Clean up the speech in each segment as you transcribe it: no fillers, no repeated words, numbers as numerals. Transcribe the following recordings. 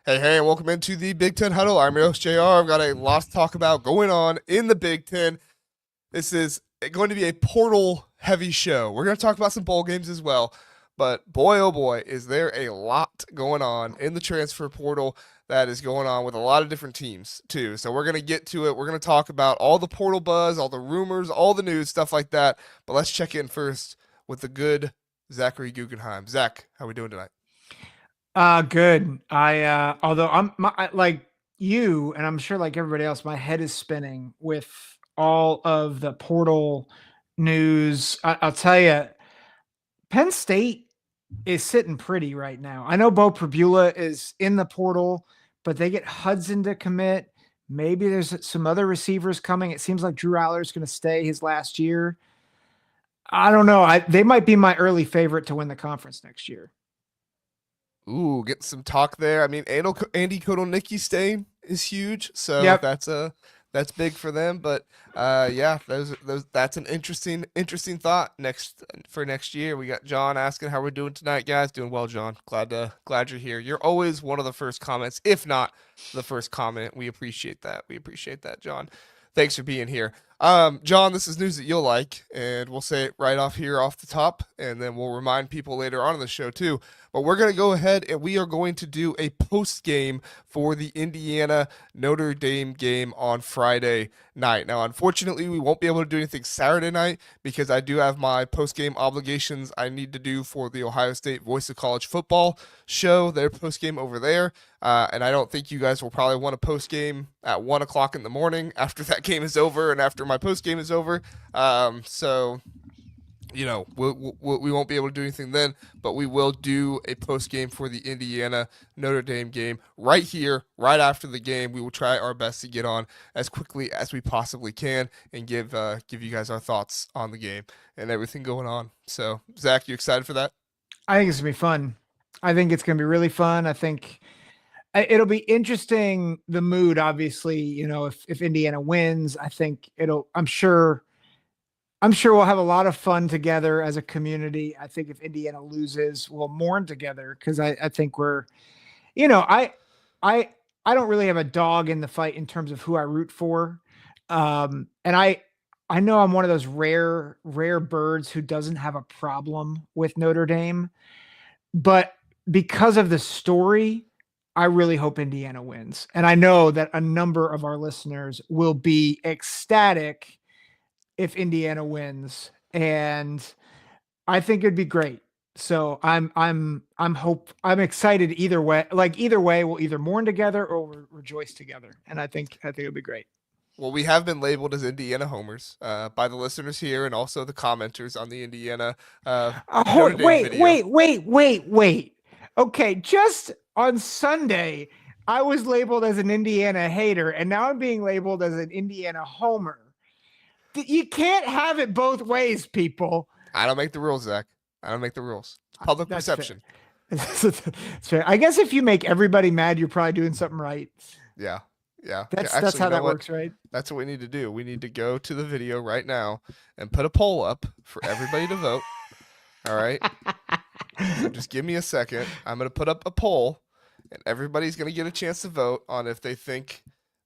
Hey, and welcome into the Big Ten Huddle. I'm your host, JR. I've got a lot to talk about going on in the Big Ten. This is going to be a portal heavy show. We're going to talk about some bowl games as well. But boy, oh boy, is there a lot going on in the transfer portal that is going on with a lot of different teams, too. So we're going to get to it. We're going to talk about all the portal buzz, all the rumors, all the news, stuff like that. But let's check in first with the good Zachary Gugenheim. Zach, how are we doing tonight? Good. Although like you, and I'm sure like everybody else, my head is spinning with all of the portal news. I'll tell you, Penn State is sitting pretty right now. I know Bo Prabula is in the portal, but they get Hudson to commit. Maybe there's some other receivers coming. It seems like Drew Aller is going to stay his last year. I don't know. They might be my early favorite to win the conference next year. Ooh, getting some talk there. I mean, Andy Kotelnicki staying is huge, so Yep. that's big for them. But yeah, those that's an interesting thought next year. We got John asking how we're doing tonight, guys. Doing well, John. Glad you're here. You're always one of the first comments, if not the first comment. We appreciate that. We appreciate that, John. Thanks for being here. John, this is news that you'll like, and we'll say it right off here off the top, and then we'll remind people later on in the show too. But we're going to go ahead and we are going to do a post game for the Indiana Notre Dame game on Friday night. Now, unfortunately, we won't be able to do anything Saturday night because I do have my post game obligations I need to do for the Ohio State Voice of College Football show, their post game over there. And I don't think you guys will probably want a post game at 1 o'clock in the morning after that game is over and after my post game is over. So we won't be able to do anything then, but we will do a post game for the Indiana Notre Dame game right here, right after the game. We will try our best to get on as quickly as we possibly can and give you guys our thoughts on the game and everything going on. So, Zach, you excited for that? I think it's gonna be fun. I think it's gonna be really fun. I think it'll be interesting. The mood, obviously, if Indiana wins, I think it'll. I'm sure we'll have a lot of fun together as a community. I think if Indiana loses, we'll mourn together because I think we're, you know, I I don't really have a dog in the fight in terms of who I root for. And I know I'm one of those rare birds who doesn't have a problem with Notre Dame, but because of the story, I really hope Indiana wins. And I know that a number of our listeners will be ecstatic if Indiana wins. And I think it'd be great. So I'm excited either way. Like either way, we'll either mourn together or rejoice together. And I think it'll be great. Well, we have been labeled as Indiana homers by the listeners here and also the commenters on the Indiana Notre Dame Wait, video. wait, wait, wait, wait. Okay, just on Sunday, I was labeled as an Indiana hater, and now I'm being labeled as an Indiana homer. You can't have it both ways, people. I don't make the rules, Zach. I don't make the rules. It's public That's fair. perception. That's fair. I guess if you make everybody mad, you're probably doing something right. Yeah. Yeah. Yeah. That's Actually, you how know that what? works, right? That's what we need to do. We need to go to the video right now and put a poll up for everybody to vote. All right. So just give me a second. I'm going to put up a poll and everybody's going to get a chance to vote on if they think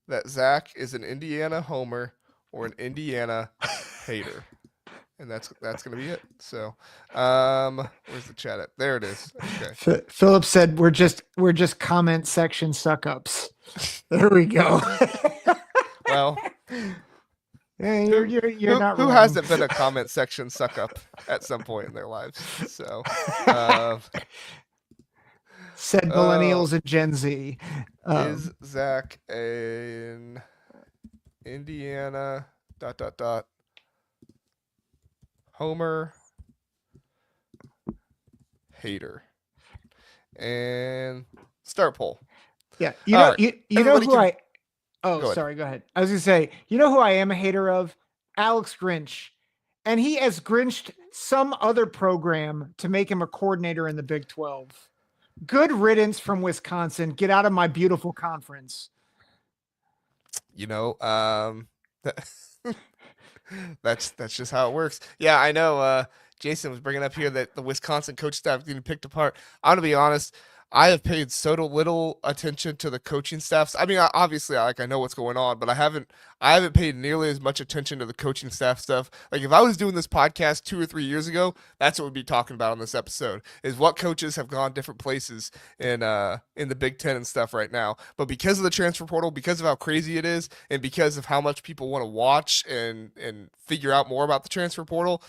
that Zach is an Indiana homer or an Indiana hater. And that's going to be it. So, where's the chat at? There it is. Okay. Philip said we're just comment section suck ups. There we go. Well, Yeah, who you're not who wrong. hasn't been a comment section suck up at some point in their lives? So, uh, Said uh, millennials and Gen Z. is Um, Zach an Indiana dot homer hater? And start poll. yeah, All right, you know everybody who can I. Oh, go ahead. sorry. Go ahead. I was gonna say, you know who I am a hater of? Alex Grinch, and he has Grinched some other program to make him a coordinator in the Big 12. Good riddance from Wisconsin. Get out of my beautiful conference. You know, that's just how it works. Yeah, I know. Jason was bringing up here that the Wisconsin coach staff getting picked apart. I'm gonna be honest. I have paid so little attention to the coaching staffs. I mean, obviously, I know what's going on, but I haven't paid nearly as much attention to the coaching staff stuff. Like if I was doing this podcast 2 or 3 years ago, that's what we'd be talking about on this episode is what coaches have gone different places in the Big Ten and stuff right now. But because of the transfer portal, because of how crazy it is, and because of how much people want to watch and figure out more about the transfer portal,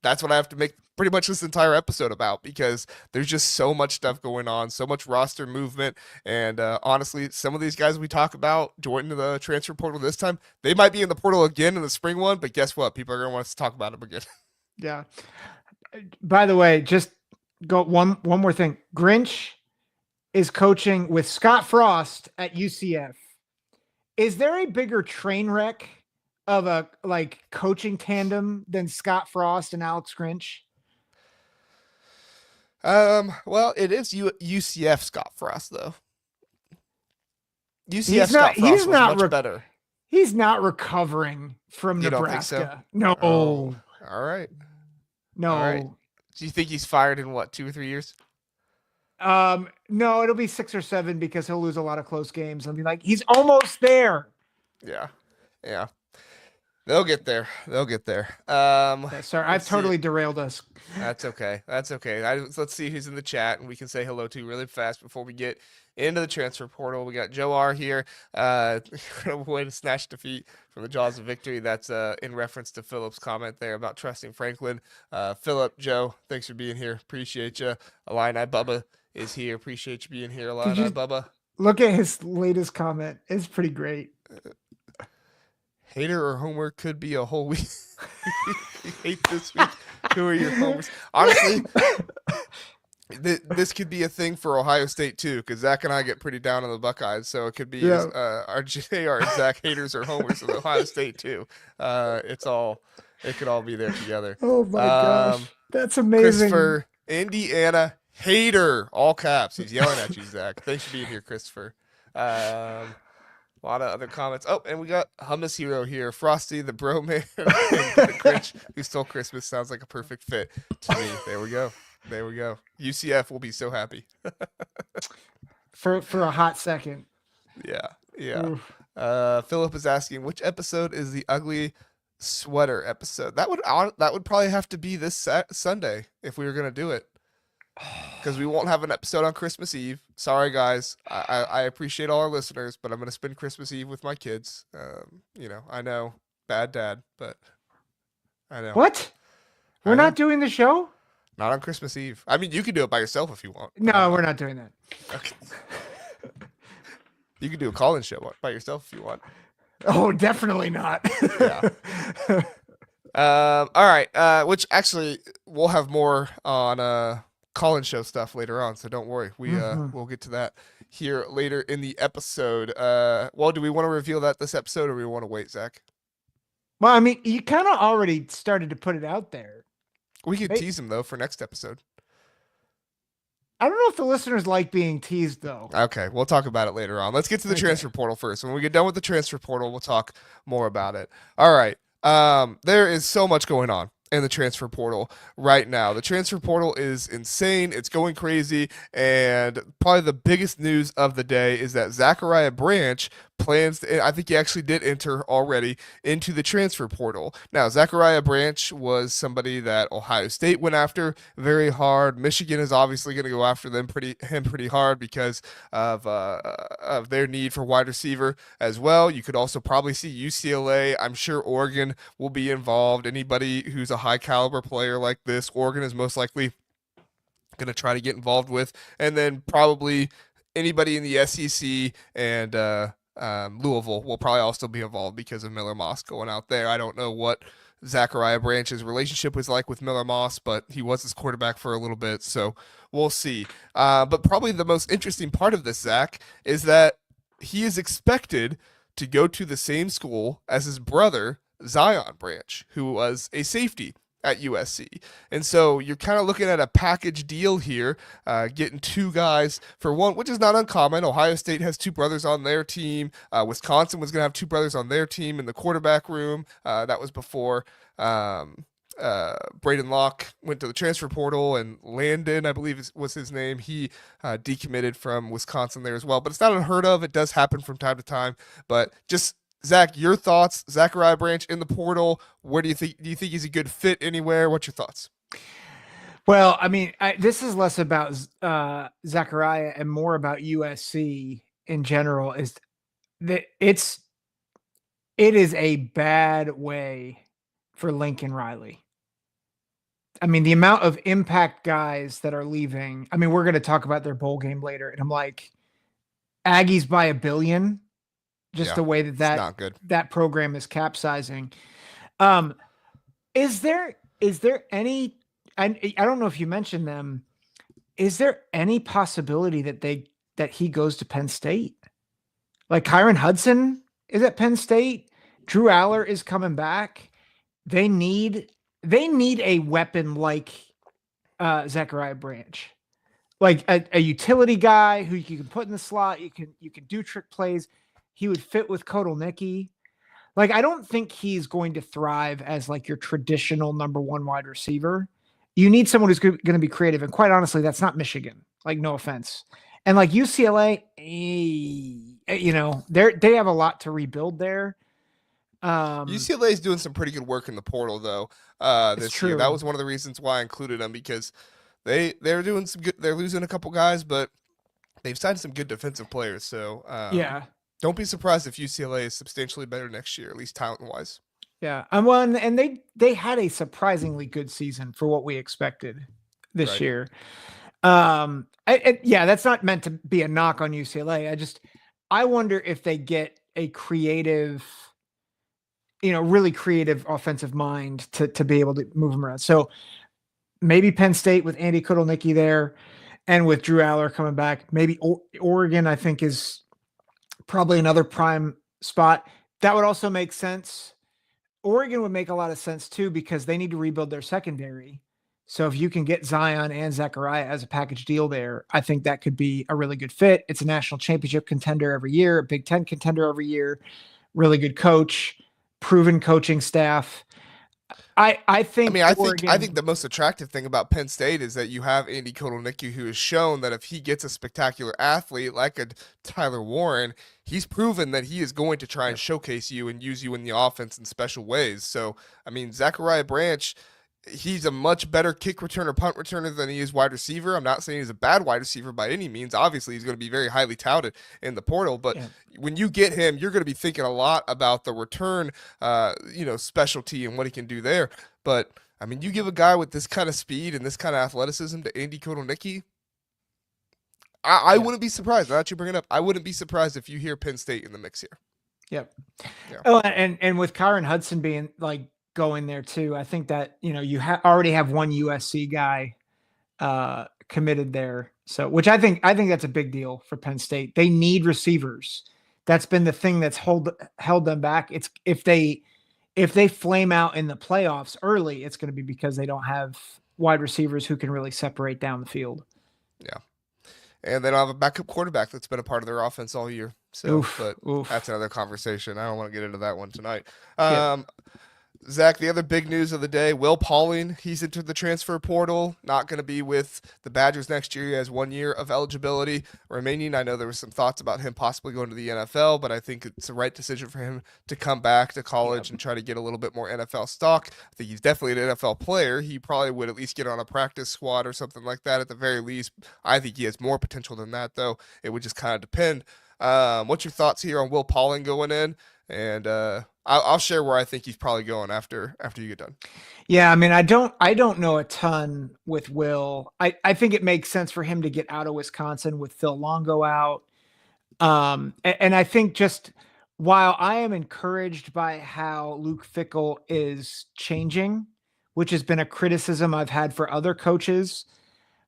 that's what I have to make pretty much this entire episode about because there's just so much stuff going on, so much roster movement, and honestly, some of these guys we talk about joining the transfer portal this time, they might be in the portal again in the spring one, but guess what? People are going to want us to talk about them again. Yeah. By the way, just go one more thing. Grinch is coaching with Scott Frost at UCF. Is there a bigger train wreck of a coaching tandem than Scott Frost and Alex Grinch? Well, it is UCF Scott Frost though. UCF He's Scott not. Frost He's was not. much better. He's not recovering from You don't think so? Nebraska. No. Oh, all right. No. All right. Do you think he's fired in what, 2 or 3 years? No, it'll be 6 or 7 because he'll lose a lot of close games. I'll be like, he's almost there. Yeah. Yeah. They'll get there. They'll get there. Yeah, sorry, I've let's see. totally derailed us. That's okay. That's okay. Let's see who's in the chat, and we can say hello to really fast before we get into the transfer portal. We got Joe R here. Way to snatch defeat from the jaws of victory. That's in reference to Philip's comment there about trusting Franklin. Philip, Joe, thanks for being here. Appreciate you. Illini Bubba is here. Appreciate you being here, Illini Bubba. Look at his latest comment. It's pretty great. Hater or homer could be a whole week. You hate this week. Who are your homers? Honestly, this could be a thing for Ohio State too, because Zach and I get pretty down on the Buckeyes, so it could be our JR and Zach haters or homers of Ohio State too. It could all be there together. Oh my gosh, that's amazing. Christopher, Indiana hater, all caps. He's yelling at you, Zach. Thanks for being here, Christopher. A lot of other comments. Oh, and we got Hummus Hero here. Frosty, the bro man, and the Grinch who stole Christmas sounds like a perfect fit to me. There we go. There we go. UCF will be so happy. for a hot second. Yeah. Yeah. Philip is asking, which episode is the ugly sweater episode? That would probably have to be this Sunday if we were going to do it. Because we won't have an episode on Christmas Eve. Sorry, guys. I appreciate all our listeners, but I'm going to spend Christmas Eve with my kids. I know. Bad dad, but I know. What? We're not doing the show? Not on Christmas Eve. I mean, you can do it by yourself if you want. No, we're not doing that. Okay. You can do a call-in show by yourself if you want. Oh, definitely not. Yeah. All right. Which actually, we'll have more on call-in show stuff later on, so don't worry. We'll get to that here later in the episode. Well, do we want to reveal that this episode, or do we want to wait, Zach? Well, I mean, you kind of already started to put it out there. We could tease them though for next episode. I don't know if the listeners like being teased though. Okay, we'll talk about it later on. Let's get to the transfer portal first. When we get done with the transfer portal, we'll talk more about it. All right. There is so much going on in the transfer portal right now. The transfer portal is insane. It's going crazy. And probably the biggest news of the day is that Zachariah Branch plans to, I think he actually did enter already into the transfer portal. Now, Zachariah Branch was somebody that Ohio State went after very hard. Michigan is obviously going to go after him pretty hard because of their need for wide receiver as well. You could also probably see UCLA. I'm sure Oregon will be involved. Anybody who's a high caliber player like this, Oregon is most likely going to try to get involved with, and then probably anybody in the SEC and Louisville will probably also be involved because of Miller Moss going out there. I don't know what Zachariah Branch's relationship was like with Miller Moss, but he was his quarterback for a little bit, so we'll see. But probably the most interesting part of this, Zach, is that he is expected to go to the same school as his brother, Zion Branch, who was a safety at USC. And so you're kind of looking at a package deal here, getting two guys for one, which is not uncommon. Ohio State has two brothers on their team. Wisconsin was going to have two brothers on their team in the quarterback room. That was before Braden Locke went to the transfer portal, and Landon, I believe was his name. He decommitted from Wisconsin there as well. But it's not unheard of. It does happen from time to time. But just Zach, your thoughts? Zachariah Branch in the portal. Where do you think? Do you think he's a good fit anywhere? What's your thoughts? Well, I mean, this is less about Zachariah and more about USC in general. Is that it is a bad way for Lincoln Riley. I mean, the amount of impact guys that are leaving. I mean, we're going to talk about their bowl game later, and I'm like, Aggies by a billion. Just Yeah, the way that it's not good. that program is capsizing. Um, is there any? I don't know if you mentioned them. Is there any possibility that he goes to Penn State? Like Kyron Hudson is at Penn State. Drew Aller is coming back. They need a weapon like Zachariah Branch, like a utility guy who you can put in the slot. You can do trick plays. He would fit with Kotelnicki. Like, I don't think he's going to thrive as like your traditional number one wide receiver. You need someone who's going to be creative. And quite honestly, that's not Michigan. Like, no offense. And like UCLA, they have a lot to rebuild there. UCLA is doing some pretty good work in the portal though. This year, that True. was one of the reasons why I included them because they're doing some good. They're losing a couple guys, but they've signed some good defensive players. So Yeah. don't be surprised if UCLA is substantially better next year, at least talent wise. Yeah. Well, and they had a surprisingly good season for what we expected this Right. year. Yeah, that's not meant to be a knock on UCLA. I wonder if they get a creative, really creative offensive mind to be able to move them around. So maybe Penn State with Andy Kotelnicki there and with Drew Aller coming back. Maybe Oregon, I think, is probably another prime spot. That would also make sense. Oregon would make a lot of sense too because they need to rebuild their secondary. So if you can get Zion and Zachariah as a package deal there, I think that could be a really good fit. It's a national championship contender every year, a Big Ten contender every year, really good coach, proven coaching staff. I I think mean, I think Oregon. the most attractive thing about Penn State is that you have Andy Kotelnicki, who has shown that if he gets a spectacular athlete like a Tyler Warren, he's proven that he is going to try and Yep. showcase you and use you in the offense in special ways. So, I mean, Zachariah Branch, he's a much better kick returner, punt returner than he is wide receiver. I'm not saying he's a bad wide receiver by any means. Obviously, he's going to be very highly touted in the portal, but Yeah. when you get him, you're going to be thinking a lot about the return, specialty and what he can do there. But I mean, you give a guy with this kind of speed and this kind of athleticism to Andy Kotelnicki, I Yeah. wouldn't be surprised. Now that you bring it up, I wouldn't be surprised if you hear Penn State in the mix here. Yep. Yeah. Oh, and with Kyron Hudson being like going there too, I think that you already have one USC guy committed there. So, which I think that's a big deal for Penn State. They need receivers. That's been the thing that's held them back. It's if they flame out in the playoffs early, it's going to be because they don't have wide receivers who can really separate down the field. Yeah. And they don't have a backup quarterback that's been a part of their offense all year. So, Oof, but that's oof. another conversation. I don't want to get into that one tonight. Yep. Zach, the other big news of the day, Will Pauling, he's entered the transfer portal, not going to be with the Badgers next year. He has 1 year of eligibility remaining. I know there were some thoughts about him possibly going to the NFL, but I think it's the right decision for him to come back to Yep. college and try to get a little bit more NFL stock. I think he's definitely an NFL player. He probably would at least get on a practice squad or something like that at the very least. I think he has more potential than that, though. It would just kind of depend. What's your thoughts here on Will Pauling going in? And I'll share where I think he's probably going after you get done. Yeah, I mean, I don't know a ton with Will. I think it makes sense for him to get out of Wisconsin with Phil Longo out. And I think just while I am encouraged by how Luke Fickle is changing, which has been a criticism I've had for other coaches,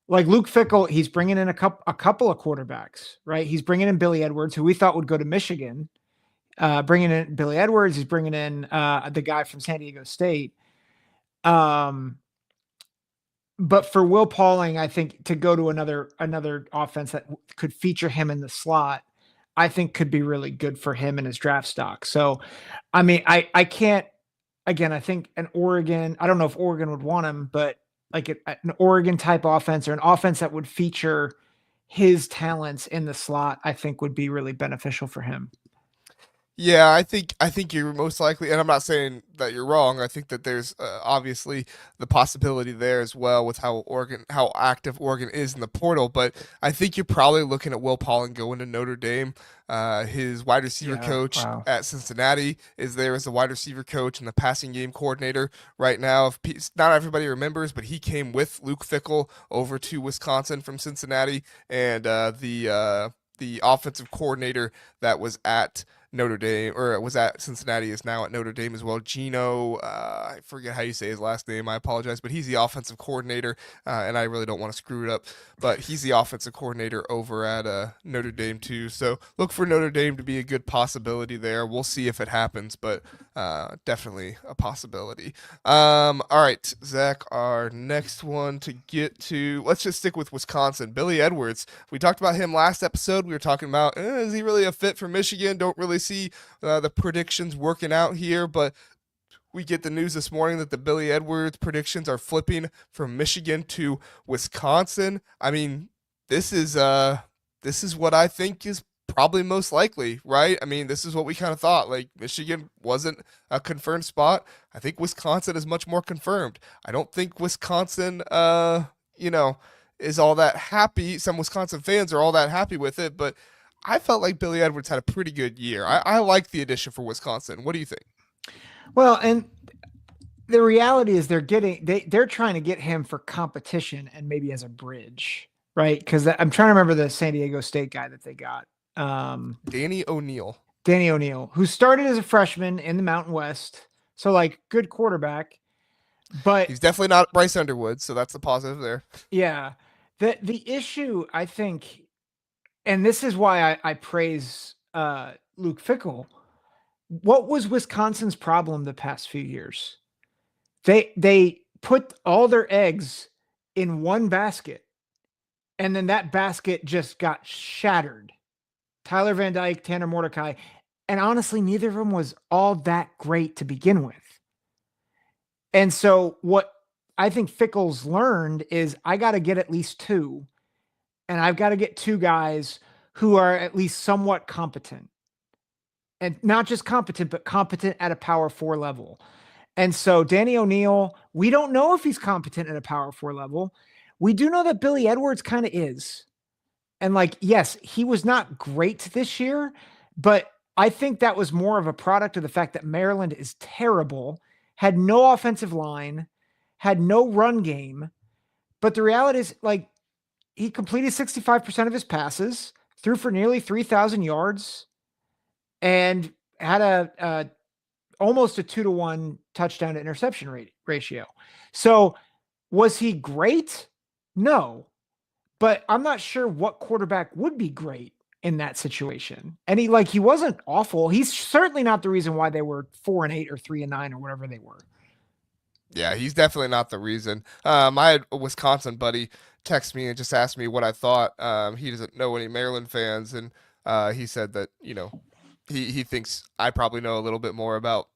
like Luke Fickle, he's bringing in a couple of quarterbacks, right? He's bringing in Billy Edwards, who we thought would go to Michigan. Bringing in Billy Edwards, he's bringing in the guy from San Diego State. Um, but for Will Pauling, I think to go to another offense that could feature him in the slot, I think could be really good for him and his draft stock. So, I mean, I can't again, I think an Oregon, I don't know if Oregon would want him, but like an Oregon type offense or an offense that would feature his talents in the slot, I think would be really beneficial for him. Yeah, I think you're most likely, and I'm not saying that you're wrong. I think that there's obviously the possibility there as well with how active Oregon is in the portal. But I think you're probably looking at Will Pollen going to Notre Dame. His wide receiver Yeah. coach Wow. at Cincinnati is there as the wide receiver coach and the passing game coordinator right now. Not everybody remembers, but he came with Luke Fickell over to Wisconsin from Cincinnati, and the offensive coordinator that was at Notre Dame or was at Cincinnati is now at Notre Dame as well. Gino, I forget how you say his last name. I apologize, but he's the offensive coordinator, and I really don't want to screw it up. But he's the offensive coordinator over at Notre Dame too. So look for Notre Dame to be a good possibility there. We'll see if it happens, but definitely a possibility. All right, Zach, our next one to get to. Let's just stick with Wisconsin. Billy Edwards. We talked about him last episode. We were talking about is he really a fit for Michigan? Don't really see the predictions working out here, but we get the news this morning that the Billy Edwards predictions are flipping from Michigan to Wisconsin. I mean, this is what I think is probably most likely, right? I mean, this is what we kind of thought. Like Michigan wasn't a confirmed spot. I think Wisconsin is much more confirmed. I don't think Wisconsin you know, is all that happy. Some Wisconsin fans are all that happy with it, but I felt like Billy Edwards had a pretty good year. I like the addition for Wisconsin. What do you think? Well, and the reality is they're trying to get him for competition and maybe as a bridge, right? Because I'm trying to remember the San Diego State guy that they got, Danny O'Neal. Danny O'Neal, who started as a freshman in the Mountain West, so like good quarterback, but He's definitely not Bryce Underwood, so that's the positive there. yeah, the issue I think, and this is why I praise Luke Fickell. What was Wisconsin's problem the past few years? They put all their eggs in one basket, and then that basket just got shattered. Tyler Van Dyke, Tanner Mordecai, and honestly, neither of them was all that great to begin with. And so, what I think Fickle's learned is I got to get at least two, and I've got to get two guys who are at least somewhat competent, and not just competent, but competent at a power four level. And so Danny O'Neal, we don't know if he's competent at a power four level. We do know that Billy Edwards kind of is. And like, yes, he was not great this year, but I think that was more of a product of the fact that Maryland is terrible, had no offensive line, had no run game. But the reality is, like, he completed 65% of his passes, threw for nearly 3,000 yards, and had a almost a 2-to-1 touchdown to interception ratio. So was he great? No, but I'm not sure what quarterback would be great in that situation. And he wasn't awful. He's certainly not the reason why they were 4-8 or 3-9 or whatever they were. Yeah, he's definitely not the reason. I had a Wisconsin buddy text me and just asked me what I thought. He doesn't know any Maryland fans, and he said that he thinks I probably know a little bit more about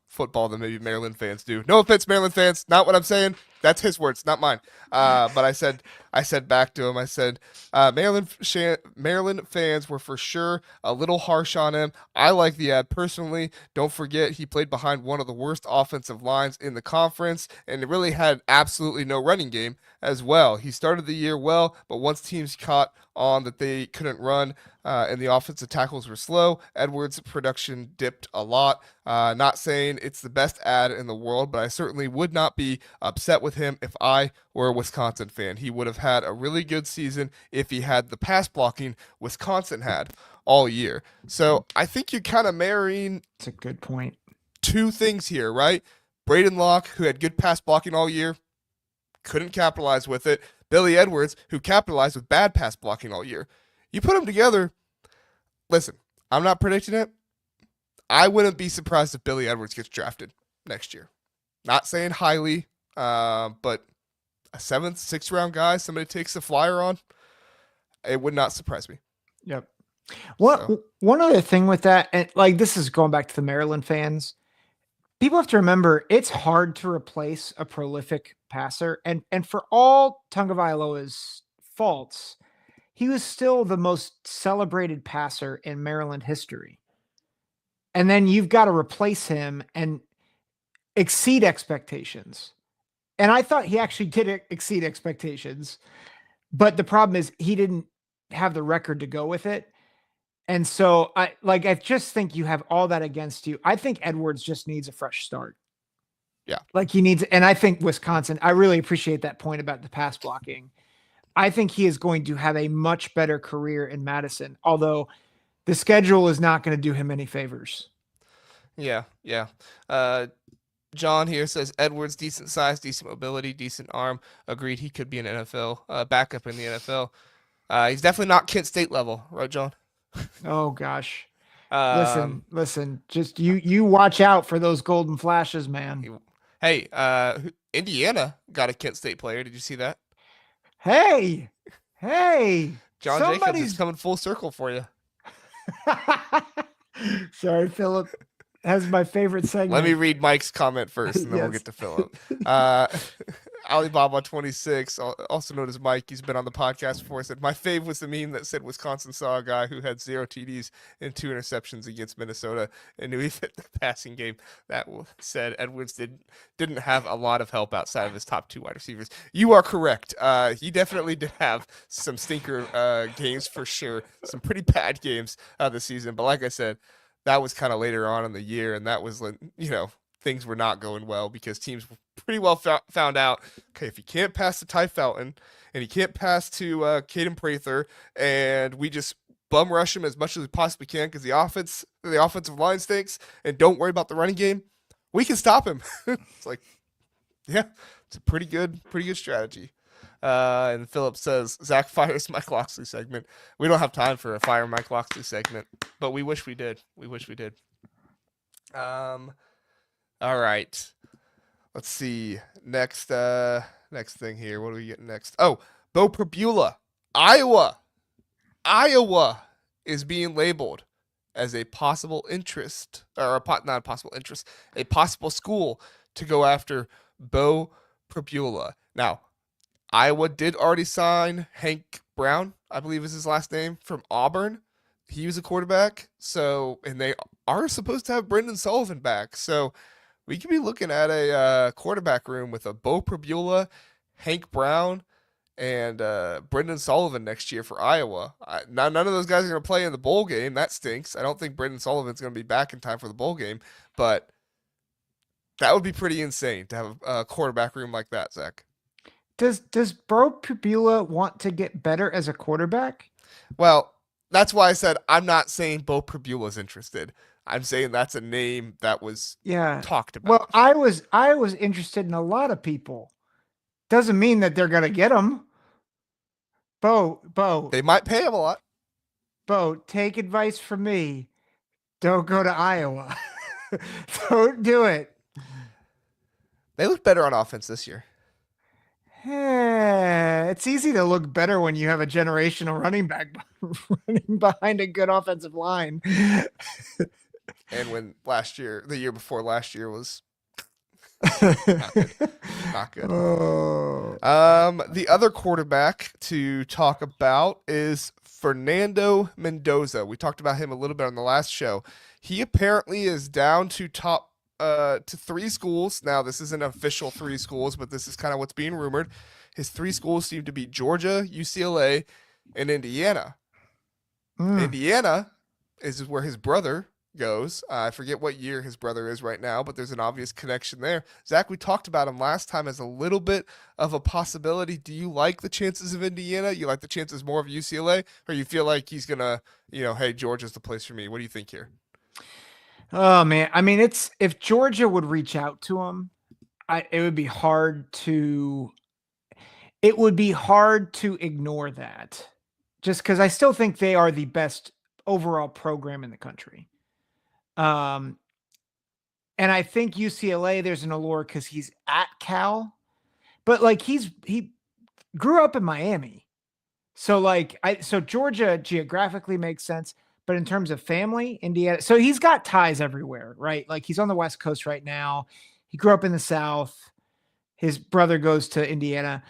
football than maybe Maryland fans do. No offense, Maryland fans, not what I'm saying. That's his words, not mine. But I said back to him. I said Maryland fans were for sure a little harsh on him. I like the ad personally. Don't forget he played behind one of the worst offensive lines in the conference, and really had absolutely no running game as well. He started the year well, but once teams caught on that they couldn't run and the offensive tackles were slow, Edwards' production dipped a lot. Not saying it's the best ad in the world, but I certainly would not be upset with him if I were a Wisconsin fan. He would have had a really good season if he had the pass blocking Wisconsin had all year. So I think you're kind of marrying It's a good point. two things here, right? Braden Locke, who had good pass blocking all year, couldn't capitalize with it. Billy Edwards, who capitalized with bad pass blocking all year. You put them together. Listen, I'm not predicting it. I wouldn't be surprised if Billy Edwards gets drafted next year. Not saying highly, but a seventh, sixth round guy, somebody takes a flyer on, it would not surprise me. Yep. What So, one other thing with that, and like this is going back to the Maryland fans. people have to remember it's hard to replace a prolific passer. And for all Tagovailoa's faults, he was still the most celebrated passer in Maryland history. And then you've got to replace him and exceed expectations. And I thought he actually did exceed expectations, but the problem is he didn't have the record to go with it. And so I just think you have all that against you. I think Edwards just needs a fresh start. Yeah. Like he needs, and I think Wisconsin, I really appreciate that point about the pass blocking. I think he is going to have a much better career in Madison, although the schedule is not going to do him any favors. Yeah, yeah. John here says Edwards, decent size, decent mobility, decent arm. Agreed, he could be an NFL backup in the NFL. He's definitely not Kent State level, right, John? Oh gosh. Um, Listen, just you watch out for those golden flashes, man. hey, Indiana got a Kent State player. Did you see that? Hey, hey, John Jacobs is somebody's coming full circle for you. sorry, Philip has my favorite segment. Let me read Mike's comment first, and then we'll Yes. get to Philip. Alibaba 26, also known as Mike, he's been on the podcast before, said, my fave was the meme that said Wisconsin saw a guy who had 0 TDs and 2 interceptions against Minnesota and knew he fit the passing game. That said Edwards didn't have a lot of help outside of his top 2 wide receivers. You are correct. He definitely did have some stinker games for sure, some pretty bad games this season. But like I said, that was kind of later on in the year, and that was, things were not going well because teams pretty well found out, okay, if you can't pass to Ty Felton and you can't pass to Caden Prather, and we just bum rush him as much as we possibly can because the offensive line stinks, and don't worry about the running game, we can stop him. It's like, yeah, it's a pretty good strategy. And Philip says, Zack fires Mike Locksley segment. We don't have time for a fire Mike Locksley segment, but we wish we did. All right. Let's see. Next thing here. What do we get next? Oh, Bo Prabula, Iowa. Iowa is being labeled as a possible interest, or not a possible interest, a possible school to go after Bo Prabula. Now, Iowa did already sign Hank Brown, I believe is his last name, from Auburn. He was a quarterback. So, and they are supposed to have Brendan Sullivan back. So, we could be looking at a quarterback room with a Bo Prabula, Hank Brown, and Brendan Sullivan next year for Iowa. None of those guys are going to play in the bowl game. That stinks. I don't think Brendan Sullivan's going to be back in time for the bowl game. But that would be pretty insane to have a quarterback room like that, Zach. Does Bo Prabula want to get better as a quarterback? Well, that's why I said I'm not saying Bo Prabula's interested. I'm saying that's a name that was talked about. Well, I was interested in a lot of people. Doesn't mean that they're gonna get him. Bo. They might pay him a lot. Bo, take advice from me. Don't go to Iowa. Don't do it. They look better on offense this year. It's easy to look better when you have a generational running back running behind a good offensive line. And when the year before last year was not good. Not good. Oh. The other quarterback to talk about is Fernando Mendoza. We talked about him a little bit on the last show. He apparently is down to to 3 schools. Now, this isn't official 3 schools, but this is kind of what's being rumored. His 3 schools seem to be Georgia, UCLA, and Indiana. Indiana is where his brother goes. I forget what year his brother is right now, but there's an obvious connection there. Zach, we talked about him last time as a little bit of a possibility. Do you like the chances of Indiana? You like the chances more of UCLA? Or you feel like he's going to, hey, Georgia's the place for me? What do you think here? Oh man, I mean, if Georgia would reach out to him, it would be hard to ignore that, just because I still think they are the best overall program in the country. And I think UCLA, there's an allure because he's at Cal, but like he grew up in Miami, so Georgia geographically makes sense. but in terms of family, Indiana. So he's got ties everywhere, right? Like he's on the West Coast right now. He grew up in the South. His brother goes to Indiana.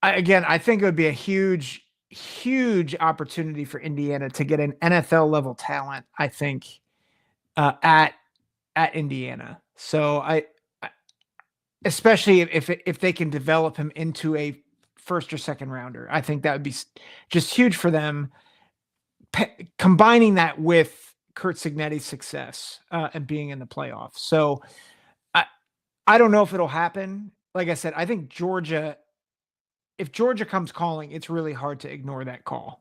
Again, I think it would be a huge, huge opportunity for Indiana to get an NFL level talent. I think at Indiana. So especially if they can develop him into a first or second rounder, I think that would be just huge for them. Combining that with Kurt Cignetti's success and being in the playoffs. So I don't know if it'll happen. Like I said, I think Georgia, if Georgia comes calling, it's really hard to ignore that call.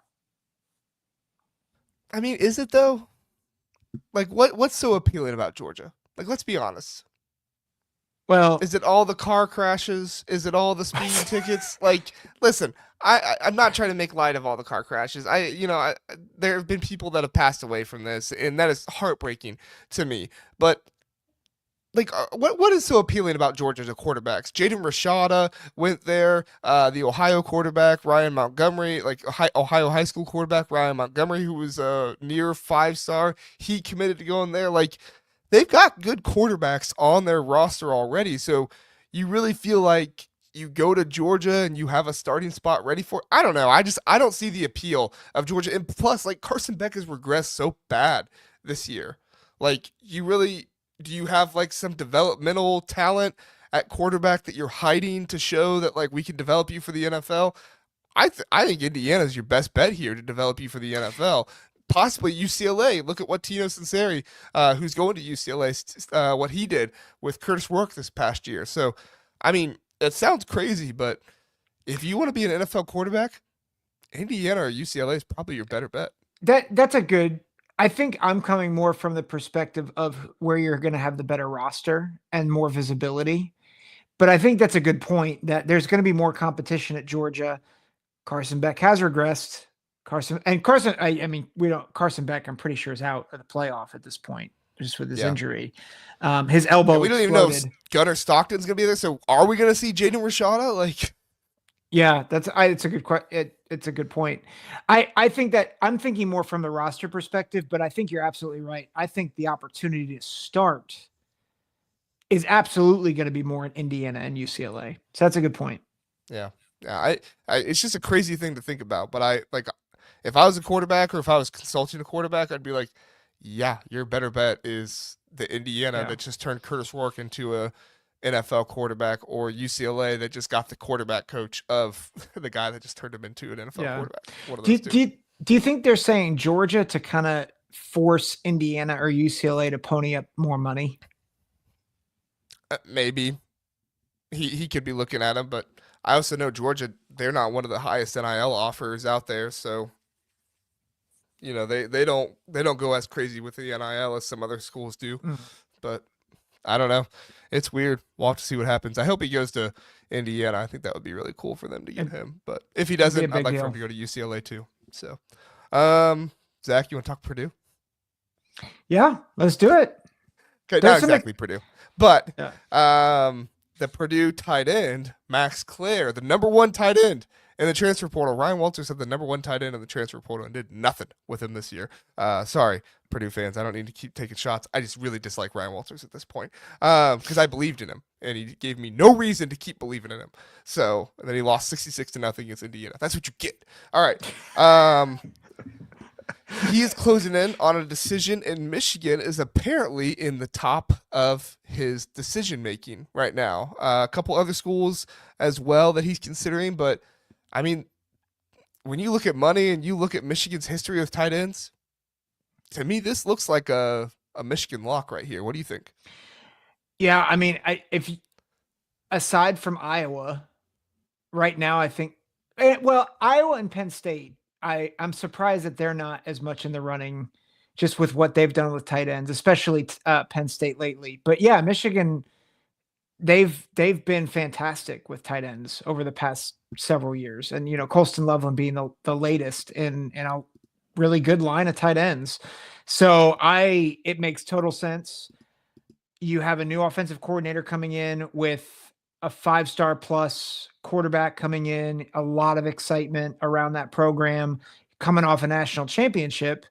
I mean, is it though? Like, what's so appealing about Georgia? Like, let's be honest. Well, Is it all the car crashes? Is it all the speeding tickets? Like, listen, I'm not trying to make light of all the car crashes. There have been people that have passed away from this, and that is heartbreaking to me. But like, what is so appealing about Georgia's quarterbacks? Jaden Rashada went there. The Ohio quarterback Ryan Montgomery, like Ohio high school quarterback Ryan Montgomery, who was near 5-star, he committed to going there. Like, they've got good quarterbacks on their roster already. So you really feel like you go to Georgia and you have a starting spot ready for. I don't know. I don't see the appeal of Georgia. And plus, like, Carson Beck has regressed so bad this year. Like, you really. Do you have like some developmental talent at quarterback that you're hiding to show that like we can develop you for the NFL? I think Indiana is your best bet here to develop you for the NFL. Possibly UCLA. Look at what Tino Sinceri, who's going to UCLA, what he did with Curtis Work this past year. So, I mean, it sounds crazy, but if you want to be an NFL quarterback, Indiana or UCLA is probably your better bet. that's a good. I think I'm coming more from the perspective of where you're going to have the better roster and more visibility. But I think that's a good point that there's going to be more competition at Georgia. Carson Beck has regressed. I mean, we don't. Carson Beck, I'm pretty sure, is out of the playoff at this point, just with his Yeah. injury. His elbow Yeah, we don't even know exploded. if Gunnar Stockton's gonna be there. So are we gonna see Jaden Rashada? Like, Yeah, it's a good it's a good point. I think that I'm thinking more from the roster perspective, but I think you're absolutely right. I think the opportunity to start is absolutely going to be more in Indiana and UCLA. So that's a good point. yeah, yeah. It's just a crazy thing to think about. But I like, if I was a quarterback or if I was consulting a quarterback, I'd be like, yeah, your better bet is the Indiana Yeah. that just turned Curtis Rourke into a NFL quarterback, or UCLA that just got the quarterback coach of the guy that just turned him into an NFL Yeah. quarterback. One of Do those you, two. do you, do you think they're saying Georgia to kind of force Indiana or UCLA to pony up more money? Maybe he could be looking at him, but I also know Georgia. They're not one of the highest NIL offers out there, so they don't go as crazy with the NIL as some other schools do. Mm. But I don't know. It's weird. We'll have to see what happens. I hope he goes to Indiana. I think that would be really cool for them to get It, him. But if he it'd be a doesn't, I'd big like for him deal. to go to UCLA too. So, Zach, you want to talk Purdue? Yeah, let's do it. Okay, not There's some. exactly Purdue, but Yeah. the Purdue tight end Max Clare, the number one tight end in the transfer portal. Ryan Walters said the number one tight end in the transfer portal and did nothing with him this year. Sorry, Purdue fans. I don't need to keep taking shots. I just really dislike Ryan Walters at this point because I believed in him and he gave me no reason to keep believing in him. So and then he lost 66-0 against Indiana. That's what you get. All right. He is closing in on a decision, and Michigan is apparently in the top of his decision making right now. A couple other schools as well that he's considering, but I mean, when you look at money and you look at Michigan's history with tight ends, to me, this looks like a Michigan lock right here. What do you think? Yeah, I mean, if aside from Iowa, right now, I think, well, Iowa and Penn State, I'm surprised that they're not as much in the running, just with what they've done with tight ends, especially Penn State lately. But yeah, Michigan, they've been fantastic with tight ends over the past several years, and Colston Loveland being the latest in a really good line of tight ends. So it makes total sense. You have a new offensive coordinator coming in with a 5-star plus quarterback coming in, a lot of excitement around that program, coming off a national championship.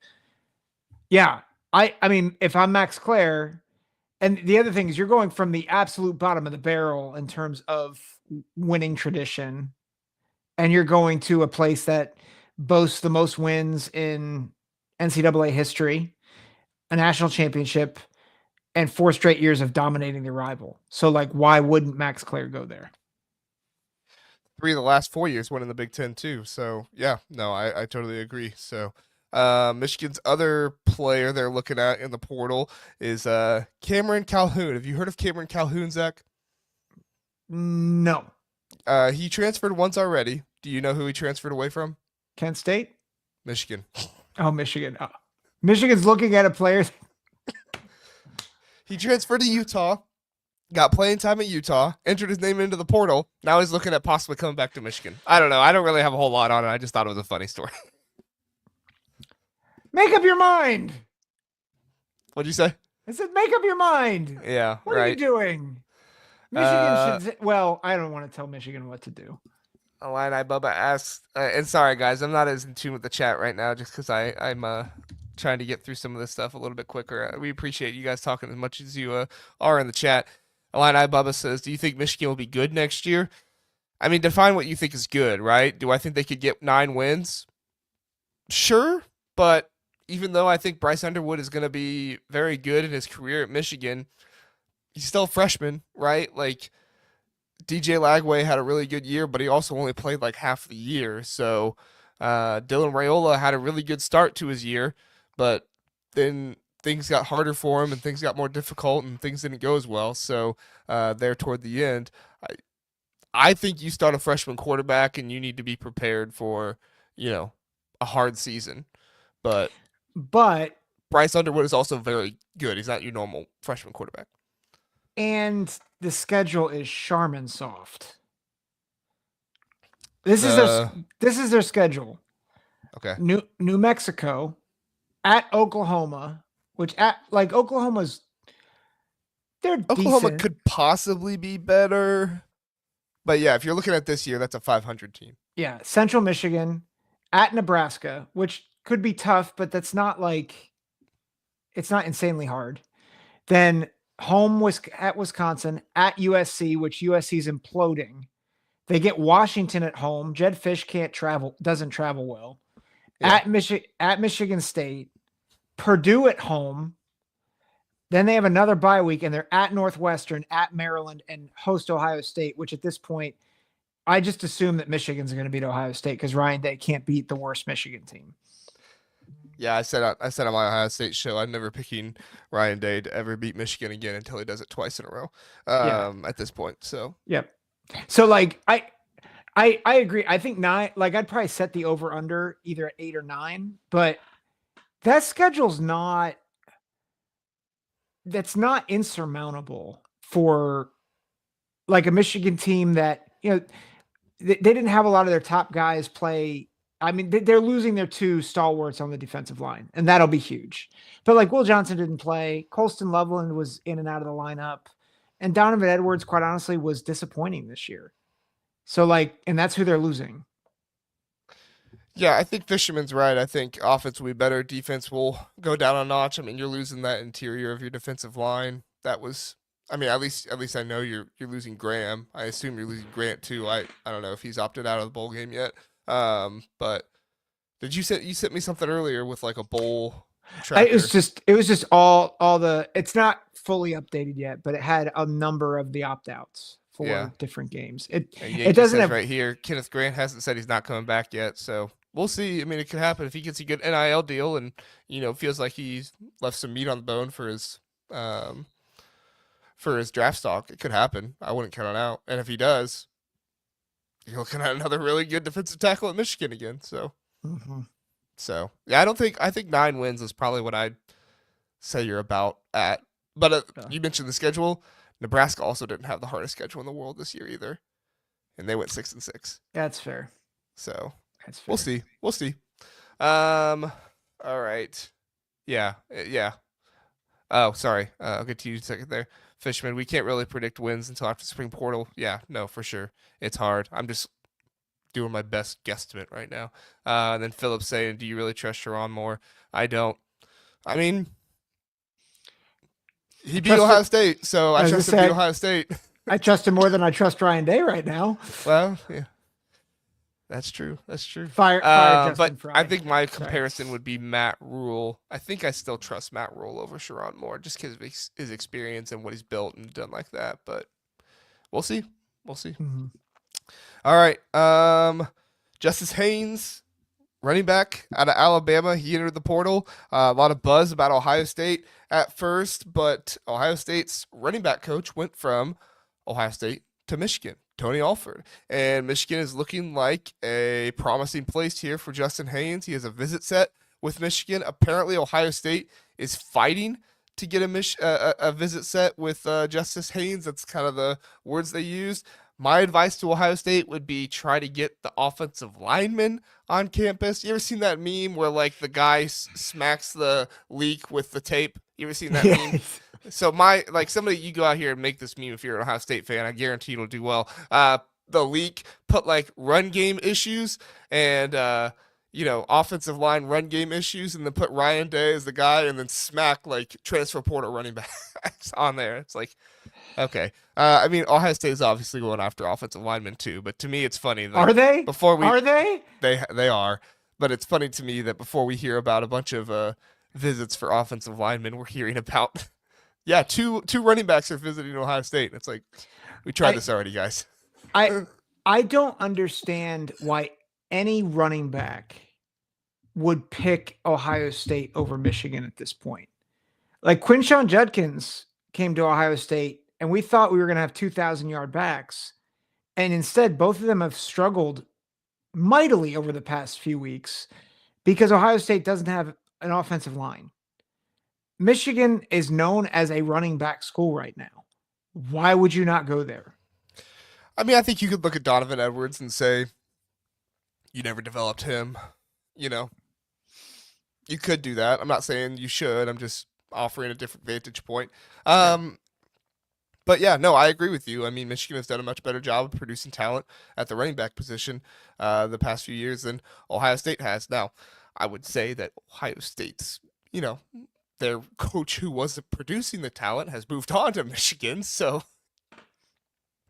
Yeah. I mean, if I'm Max Clare, and the other thing is you're going from the absolute bottom of the barrel in terms of winning tradition, and you're going to a place that boasts the most wins in NCAA history, a national championship, and 4 straight years of dominating the rival. So, like, why wouldn't Max Clare go there? 3 of the last 4 years winning the Big Ten too. So yeah, no, I totally agree. So Michigan's other player they're looking at in the portal is Cameron Calhoun. Have you heard of Cameron Calhoun, Zach? No. He transferred once already. Do you know who he transferred away from? Kent State? Michigan. Oh, Michigan. Oh. Michigan's looking at a player. He transferred to Utah, got playing time at Utah, entered his name into the portal. Now he's looking at possibly coming back to Michigan. I don't know. I don't really have a whole lot on it. I just thought it was a funny story. Make up your mind. What'd you say? I said, make up your mind. Yeah, What are you right. doing? Michigan should. Well, I don't want to tell Michigan what to do. Illini Bubba asks, and sorry guys, I'm not as in tune with the chat right now, just because I'm trying to get through some of this stuff a little bit quicker. We appreciate you guys talking as much as you are in the chat. Illini Bubba says, "Do you think Michigan will be good next year?" I mean, define what you think is good, right? Do I think they could get 9 wins? Sure, but even though I think Bryce Underwood is going to be very good in his career at Michigan, he's still a freshman, right? Like DJ Lagway had a really good year, but he also only played like half the year. So Dylan Raiola had a really good start to his year, but then things got harder for him and things got more difficult and things didn't go as well. So there toward the end, I think you start a freshman quarterback and you need to be prepared for, a hard season. But But Bryce Underwood is also very good. He's not your normal freshman quarterback. and the schedule is Charmin soft. This is their The this is their schedule. Okay. New Mexico, at Oklahoma, which at like Oklahoma's they're Oklahoma decent. could possibly be better. But yeah, if you're looking at this year, that's a 500 team. Yeah, Central Michigan, at Nebraska, which could be tough, but that's not like it's not insanely hard. Then home was at Wisconsin, at USC, which USC is imploding. They get Washington at home. Jed Fish doesn't travel well. Yeah. At Michigan State, Purdue at home. Then they have another bye week, and they're at Northwestern, at Maryland, and host Ohio State. Which at this point, I just assume that Michigan's going to beat Ohio State because Ryan Day can't beat the worst Michigan team. Yeah, I said on my Ohio State show, I'm never picking Ryan Day to ever beat Michigan again until he does it twice in a row. Yeah. At this point, so Yep. So like I agree. I think 9. Like I'd probably set the over under either at 8 or 9, but that schedule's not. That's not insurmountable for like a Michigan team that they didn't have a lot of their top guys play. I mean, they're losing their 2 stalwarts on the defensive line, and that'll be huge. But like Will Johnson didn't play, Colston Loveland was in and out of the lineup, and Donovan Edwards, quite honestly, was disappointing this year. So like, and that's who they're losing. yeah, I think Fisherman's right. I think offense will be better. Defense will go down a notch. I mean, you're losing that interior of your defensive line. That was, I mean, at least I know you're losing Graham. I assume you're losing Grant too. I don't know if he's opted out of the bowl game yet. But did you sent me something earlier with like a bowl It tracker? was just all the. It's not fully updated yet, but it had a number of the opt outs Yeah. for different games. And It Yankee doesn't says have. right here, Kenneth Grant hasn't said he's not coming back yet, so we'll see. I mean, it could happen if he gets a good NIL deal and feels like he's left some meat on the bone um for his draft stock. It could happen. I wouldn't count it out. And if he does, you're looking at another really good defensive tackle at Michigan again. So Mhm. so yeah, I think 9 wins is probably what I'd say you're about at. But Yeah. you mentioned the schedule. Nebraska also didn't have the hardest schedule in the world this year either, and they went 6-6. That's fair. So That's fair. we'll see. We'll see. All right. Yeah. Yeah. Oh, sorry. I'll get to you in a second there. Fishman, we can't really predict wins until after spring portal. Yeah, no, for sure. It's hard. I'm just doing my best guesstimate right now. And then Philip saying, "Do you really trust Sharon more?" I don't. I mean, I he beat trust Ohio it. State, so I As I trust him to beat said, Ohio State. I trust him more than I trust Ryan Day right now. Well, yeah, that's true. That's true. Fire But Justin I Fry. think my Sorry. comparison would be Matt Rule. I think I still trust Matt Rule over Sharon Moore just because of his experience and what he's built and done like that. But we'll see. We'll see. Mhm. All right. Justice Haynes, running back out of Alabama. He entered the portal. A lot of buzz about Ohio State at first, but Ohio State's running back coach went from Ohio State to Michigan, Tony Alford. And Michigan is looking like a promising place here for Justin Haynes. He has a visit set with Michigan. Apparently, Ohio State is fighting to get a visit set with Justice Haynes. That's kind of the words they used. My advice to Ohio State would be try to get the offensive lineman on campus. You ever seen that meme where like the guy smacks the leak with the tape? You ever seen that meme? Yes. So somebody, you go out here and make this meme if you're an Ohio State fan. I guarantee it'll do well. The leak put like run game issues and offensive line run game issues, and then put Ryan Day as the guy, and then smack like transfer portal running backs on there. It's like, okay. I mean, Ohio State is obviously going after offensive linemen too, but to me, it's funny. Like Are they? before we Are they? they are, but it's funny to me that before we hear about a bunch of visits for offensive linemen, we're hearing about yeah, two running backs are visiting Ohio State. It's like we tried I this already, guys. I I don't understand why any running back would pick Ohio State over Michigan at this point. Like Quinshawn Judkins came to Ohio State, and we thought we were going to have 2,000-yard backs, and instead, both of them have struggled mightily over the past few weeks because Ohio State doesn't have an offensive line. Michigan is known as a running back school right now. Why would you not go there? I mean, I think you could look at Donovan Edwards and say you never developed him. You know, you could do that. I'm not saying you should. I'm just offering a different vantage point. Yeah. But yeah, no, I agree with you. I mean, Michigan has done a much better job of producing talent at the running back position the past few years than Ohio State has. Now, I would say that Ohio State's, their coach who was producing the talent has moved on to Michigan. So,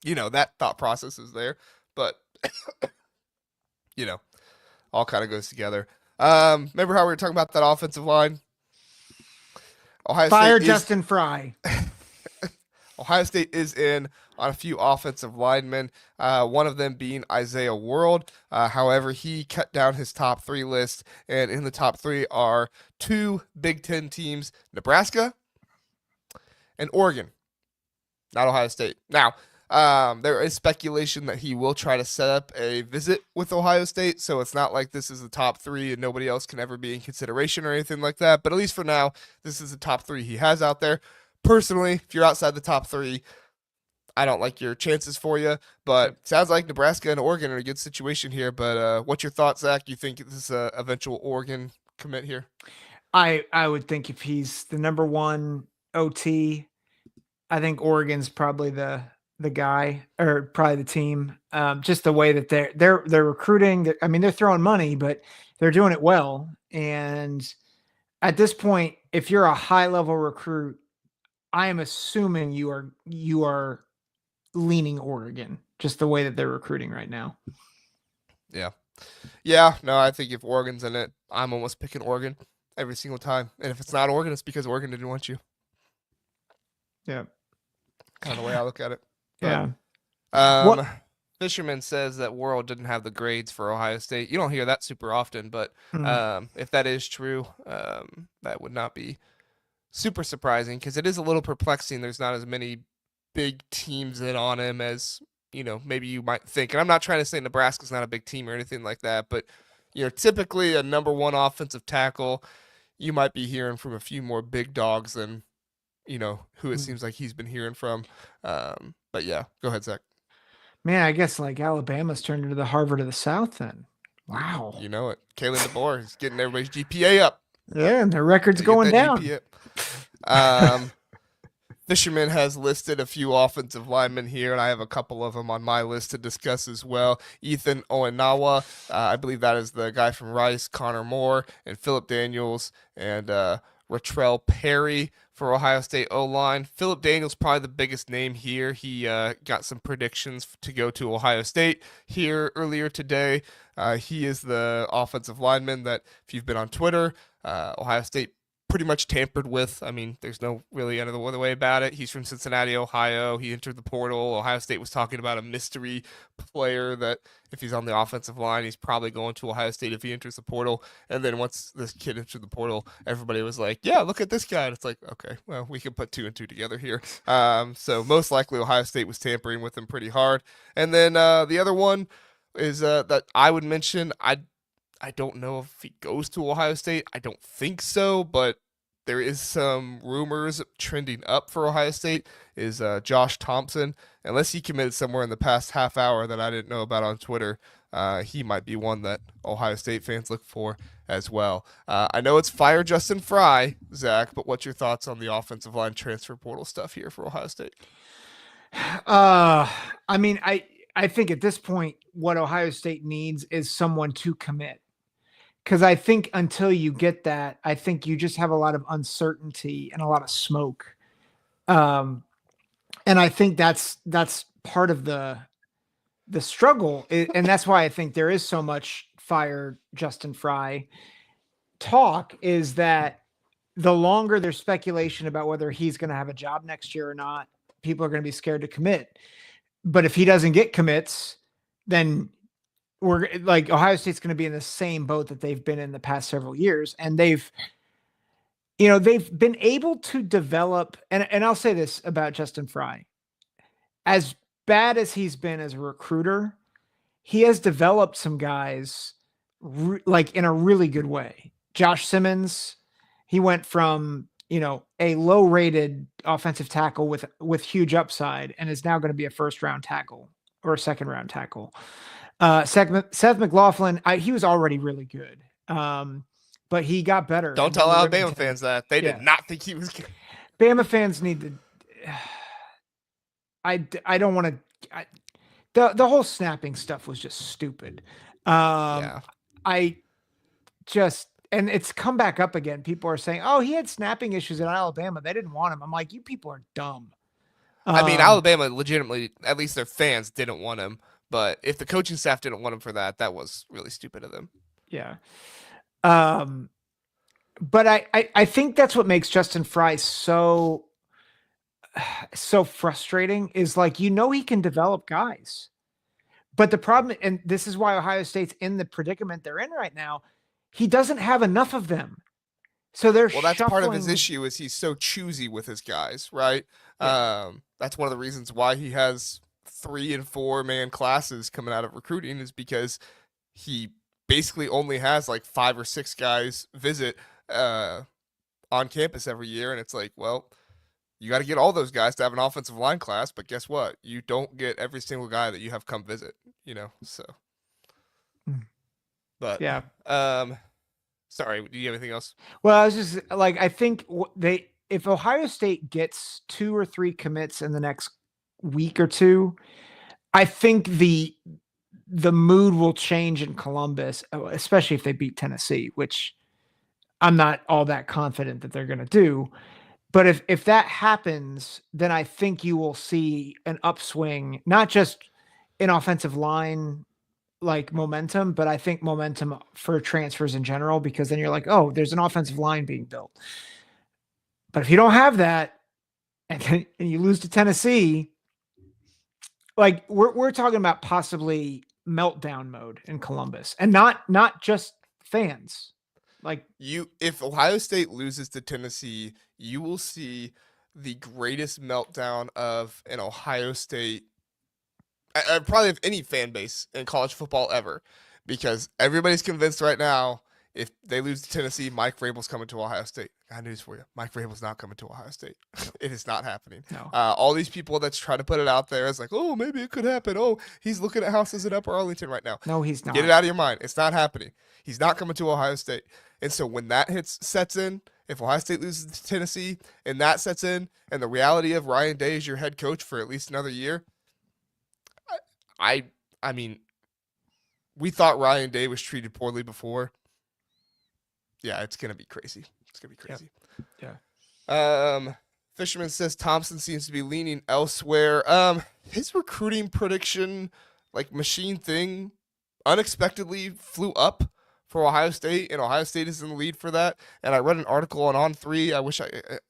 that thought process is there. But, you know, all kind of goes together. Remember how we were talking about that offensive line? Ohio Fire State is Justin Fry. Ohio State is in on a few offensive linemen, one of them being Isaiah World. However, he cut down his top three list, and in the top three are two Big Ten teams, Nebraska and Oregon, not Ohio State. Now, there is speculation that he will try to set up a visit with Ohio State, so it's not like this is the top three and nobody else can ever be in consideration or anything like that. But at least for now, this is the top three he has out there. Personally, if you're outside the top three, I don't like your chances for you, but sounds like Nebraska and Oregon are in a good situation here. But what's your thoughts, Zach? You think this is a eventual Oregon commit here? I would think if he's the number one OT, I think Oregon's probably the guy or probably the team. Just the way that they're recruiting. I mean, they're throwing money, but they're doing it well. And at this point, if you're a high level recruit, I am assuming you are leaning Oregon, just the way that they're recruiting right now. Yeah. Yeah, no, I think if Oregon's in it, I'm almost picking Oregon every single time. And if it's not Oregon, it's because Oregon didn't want you. Yeah. Kind of the way I look at it. Yeah. Um, What? Fisherman says that World didn't have the grades for Ohio State. You don't hear that super often, but Mm, if that is true, that would not be super surprising because it is a little perplexing. There's not as many big teams in on him as maybe you might think. And I'm not trying to say Nebraska's not a big team or anything like that, but typically a number one offensive tackle, you might be hearing from a few more big dogs than who it mm. seems like he's been hearing from. But yeah, go ahead, Zach. Man, I guess like Alabama's turned into the Harvard of the South then. Wow. You know it. Kalen DeBoer is getting everybody's GPA up. Yeah, and their record's Gotta get going that down. GPA up. Fisherman has listed a few offensive linemen here, and I have a couple of them on my list to discuss as well. Ethan Oenawa, I believe that is the guy from Rice, Connor Moore, and Philip Daniels, and Ratrell Perry for Ohio State O-line. Philip Daniels probably the biggest name here. He got some predictions to go to Ohio State here earlier today. He is the offensive lineman that, if you've been on Twitter, Ohio State pretty much tampered with. I mean, there's no really other way about it. He's from Cincinnati, Ohio. He entered the portal. Ohio State was talking about a mystery player that if he's on the offensive line, he's probably going to Ohio State if he enters the portal. And then once this kid entered the portal, everybody was like, yeah, look at this guy. And it's like, okay, well, we can put two and two together here. So most likely Ohio State was tampering with him pretty hard. And then the other one is that I would mention. I don't know if he goes to Ohio State. I don't think so, but there is some rumors trending up for Ohio State is Josh Thompson. Unless he committed somewhere in the past half hour that I didn't know about on Twitter, he might be one that Ohio State fans look for as well. I know it's fire Justin Fry, Zach, but what's your thoughts on the offensive line transfer portal stuff here for Ohio State? I mean, I think at this point, what Ohio State needs is someone to commit. Because I think until you get that, I think you just have a lot of uncertainty and a lot of smoke. And I think that's part of the struggle. And that's why I think there is so much fire Justin Fry talk, is that the longer there's speculation about whether he's going to have a job next year or not, people are going to be scared to commit. But if he doesn't get commits, then we're like, Ohio State's going to be in the same boat that they've been in the past several years. And they've been able to develop, and I'll say this about Justin Fry, as bad as he's been as a recruiter, he has developed some guys like in a really good way. Josh Simmons, he went from, a low rated offensive tackle with huge upside and is now going to be a first round tackle or a second round tackle. Seth McLaughlin, he was already really good. But he got better. Don't tell Alabama fans that. They did not think he was good. Bama fans need to. I don't want to. The whole snapping stuff was just stupid. Yeah. And it's come back up again. People are saying, "Oh, he had snapping issues at Alabama. They didn't want him." I'm like, you people are dumb. I mean, Alabama legitimately, at least their fans, didn't want him. But if the coaching staff didn't want him for that, that was really stupid of them. Yeah. But I think that's what makes Justin Fry so frustrating, is like, he can develop guys. But the problem, and this is why Ohio State's in the predicament they're in right now, he doesn't have enough of them. So that's part of his issue, is he's so choosy with his guys, right? Yeah. That's one of the reasons why he has 3 and 4 man classes coming out of recruiting, is because he basically only has like 5 or 6 guys visit on campus every year. And it's like, well, you got to get all those guys to have an offensive line class, but guess what? You don't get every single guy that you have come visit, so. But yeah. Sorry, do you have anything else? Well, I was just like, I think if Ohio State gets 2 or 3 commits in the next week or two, I think the mood will change in Columbus, especially if they beat Tennessee, which I'm not all that confident that they're going to do. But if that happens, then I think you will see an upswing, not just in offensive line, like momentum, but I think momentum for transfers in general, because then you're like, oh, there's an offensive line being built. But if you don't have that, and you lose to Tennessee, like we're talking about possibly meltdown mode in Columbus, and not just fans. Like, if Ohio State loses to Tennessee, you will see the greatest meltdown of an Ohio State, probably of any fan base in college football ever, because everybody's convinced right now, if they lose to Tennessee, Mike Vrabel's coming to Ohio State. I got news for you. Mike Vrabel's not coming to Ohio State. It is not happening. No. All these people that's trying to put it out there is like, oh, maybe it could happen. Oh, he's looking at houses in Upper Arlington right now. No, he's not. Get it out of your mind. It's not happening. He's not coming to Ohio State. And so when that sets in, if Ohio State loses to Tennessee and that sets in, and the reality of Ryan Day is your head coach for at least another year, I mean, we thought Ryan Day was treated poorly before. Yeah, it's going to be crazy. It's going to be crazy. Yeah. Um, Fisherman says Thompson seems to be leaning elsewhere. His recruiting prediction, like machine thing, unexpectedly flew up for Ohio State, and Ohio State is in the lead for that. And I read an article on three. I wish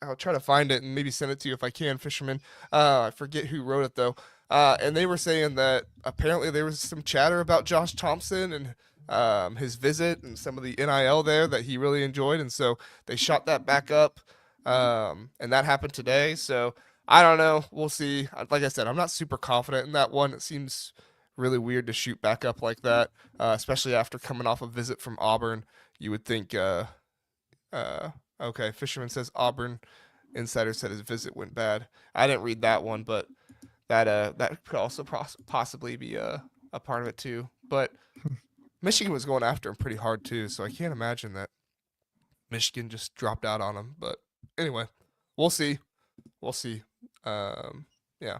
I'll try to find it and maybe send it to you if I can, Fisherman. I forget who wrote it though. And they were saying that apparently there was some chatter about Josh Thompson and his visit and some of the NIL there that he really enjoyed, and so they shot that back up. And that happened today. So I don't know. We'll see. Like I said, I'm not super confident in that one. It seems really weird to shoot back up like that, especially after coming off a visit from Auburn. You would think, uh, okay, Fisherman says Auburn insider said his visit went bad. I didn't read that one, but that could also possibly be a part of it too. But Michigan was going after him pretty hard too, so I can't imagine that Michigan just dropped out on him. But anyway, we'll see. We'll see. Yeah.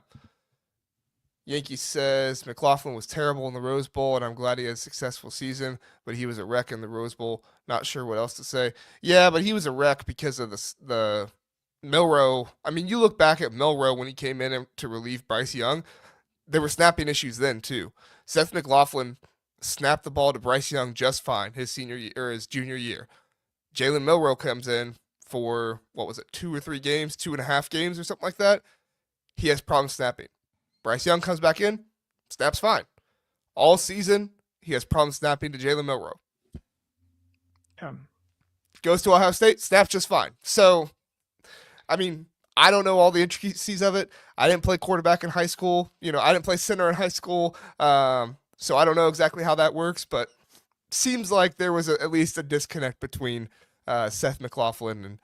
Yankee says McLaughlin was terrible in the Rose Bowl, and I'm glad he had a successful season, but he was a wreck in the Rose Bowl. Not sure what else to say. Yeah, but he was a wreck because of the Milroe. I mean, you look back at Milroe when he came in to relieve Bryce Young. There were snapping issues then too. Seth McLaughlin snapped the ball to Bryce Young just fine his senior year or his junior year. Jalen Milroe comes in for what was it, 2 or 3 games, 2.5 games or something like that. He has problems snapping. Bryce Young comes back in, snaps fine. All season, he has problems snapping to Jalen Milroe. Goes to Ohio State, snaps just fine. So, I mean, I don't know all the intricacies of it. I didn't play quarterback in high school. I didn't play center in high school. So I don't know exactly how that works, but seems like there was at least a disconnect between Seth McLaughlin and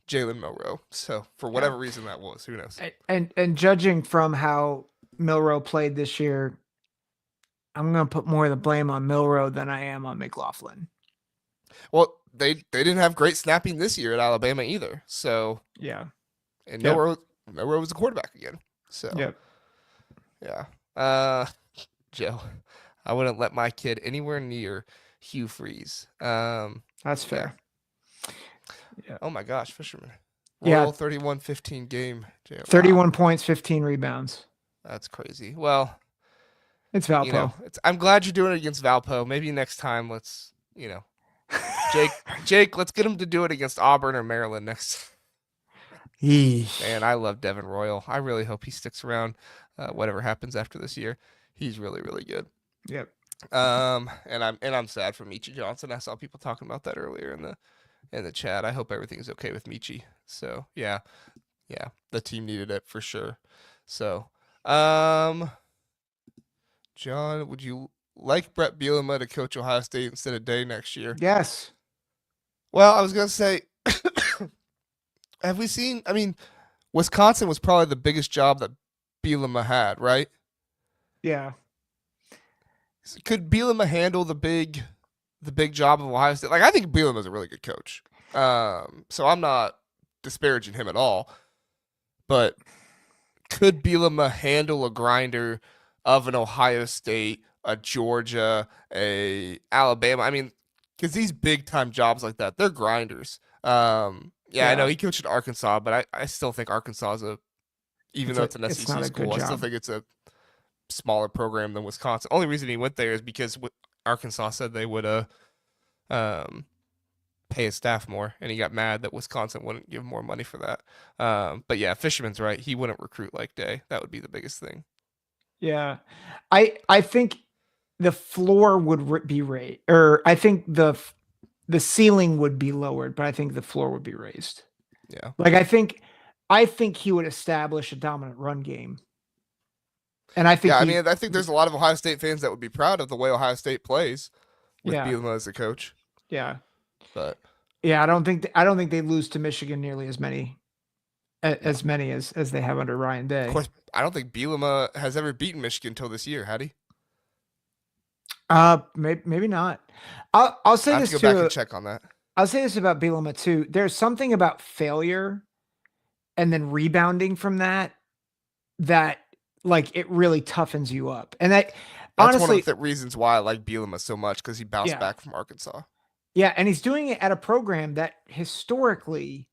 Jalen Milroe. So for whatever reason that was, who knows? And judging from how Milroe played this year, I'm going to put more of the blame on Milroe than I am on McLaughlin. Well, they didn't have great snapping this year at Alabama either. So yeah, and Milroe was a quarterback again. So yeah, Joe, I wouldn't let my kid anywhere near Hugh Freeze. That's fair. Yeah. Oh my gosh, Fisherman. Royal 31-15 game. 31 points, 15 rebounds. That's crazy. Well, it's Valpo. I'm glad you're doing it against Valpo. Maybe next time let's, Jake, let's get him to do it against Auburn or Maryland next. Man, I love Devin Royal. I really hope he sticks around. Whatever happens after this year, he's really, really good. Yep. And I'm sad for Michi Johnson. I saw people talking about that earlier in the chat. I hope everything's okay with Michi. So yeah, the team needed it for sure. So, John, would you like Brett Bielema to coach Ohio State instead of Day next year? Yes. Well, I was gonna say, have we seen? I mean, Wisconsin was probably the biggest job that Bielema had, right? Yeah. Could Bielema handle the big job of Ohio State? Like, I think Bielema's a really good coach. So I'm not disparaging him at all. But could Bielema handle a grinder of an Ohio State, a Georgia, a Alabama? I mean, because these big time jobs like that, they're grinders. I know he coached at Arkansas, but I still think Arkansas is even though it's an SEC school, I still think it's a smaller program than Wisconsin. Only reason he went there is because Arkansas said they would pay his staff more, and he got mad that Wisconsin wouldn't give more money for that. But yeah, Fisherman's right. He wouldn't recruit like Day. That would be the biggest thing. Yeah, I think the floor would be raised, or I think the ceiling would be lowered, but I think the floor would be raised. Yeah, like I think he would establish a dominant run game. And I think I think there's a lot of Ohio State fans that would be proud of the way Ohio State plays with Bielema as a coach. Yeah. But yeah, I don't think they lose to Michigan nearly as many as they have under Ryan Day. Of course, I don't think Bielema has ever beaten Michigan until this year, had he? Maybe not. I'll say this too. Go back and check on that. I'll say this about Bielema too. There's something about failure and then rebounding from that like it really toughens you up. And that's honestly one of the reasons why I like Bielema so much, because he bounced back from Arkansas. Yeah, and he's doing it at a program that historically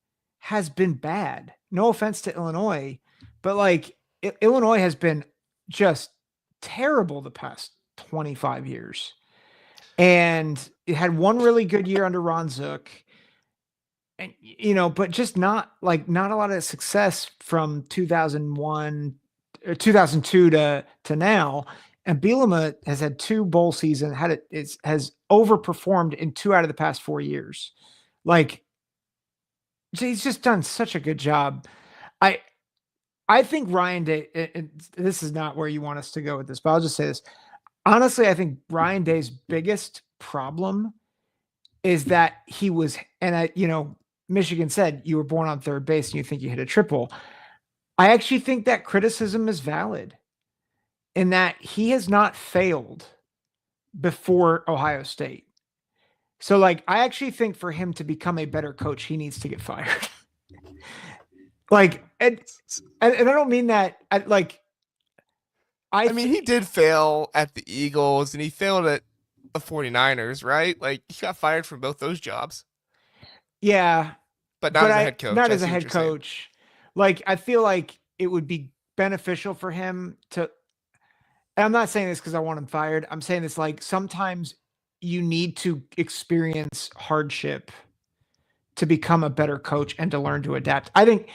has been bad. No offense to Illinois, but like Illinois has been just terrible the past 25 years. And it had one really good year under Ron Zook. And but just not a lot of success from 2001 or 2002 to now. And Bielema has had 2 bowl seasons, has overperformed in 2 out of the past 4 years. Like, he's just done such a good job. I I think Ryan Day, and this is not where you want us to go with this, but I'll just say this. Honestly, I think Ryan Day's biggest problem is that he was, and Michigan said you were born on third base and you think you hit a triple. I actually think that criticism is valid in that he has not failed before Ohio State. So, like, I actually think for him to become a better coach, he needs to get fired. Like, and I don't mean that. I mean, he did fail at the Eagles and he failed at the 49ers, right? Like, he got fired from both those jobs, yeah, but not but as a head coach. not I as a see what head you're saying. coach. Like, I feel like it would be beneficial for him to. And I'm not saying this because I want him fired. I'm saying this like sometimes you need to experience hardship to become a better coach and to learn to adapt. I think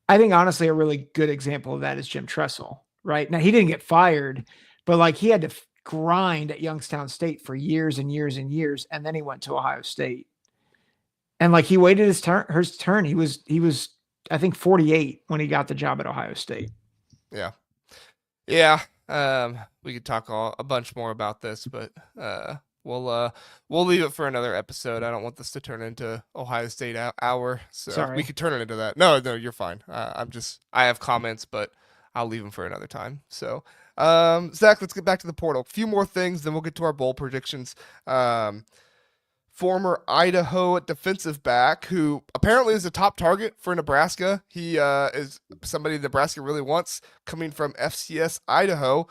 honestly a really good example of that is Jim Tressel. Right now, he didn't get fired, but like he had to grind at Youngstown State for years and years and years, and then he went to Ohio State. And like he waited his turn. He was I think 48 when he got the job at Ohio State. Yeah. Yeah. We could talk a bunch more about this, but we'll leave it for another episode. I don't want this to turn into Ohio State hour, so Sorry. we could turn it into that. No, you're fine. I have comments, but I'll leave them for another time. So, Zach, let's get back to the portal. A few more things, then we'll get to our bowl predictions. Former Idaho defensive back who apparently is a top target for Nebraska. He is somebody Nebraska really wants, coming from FCS Idaho.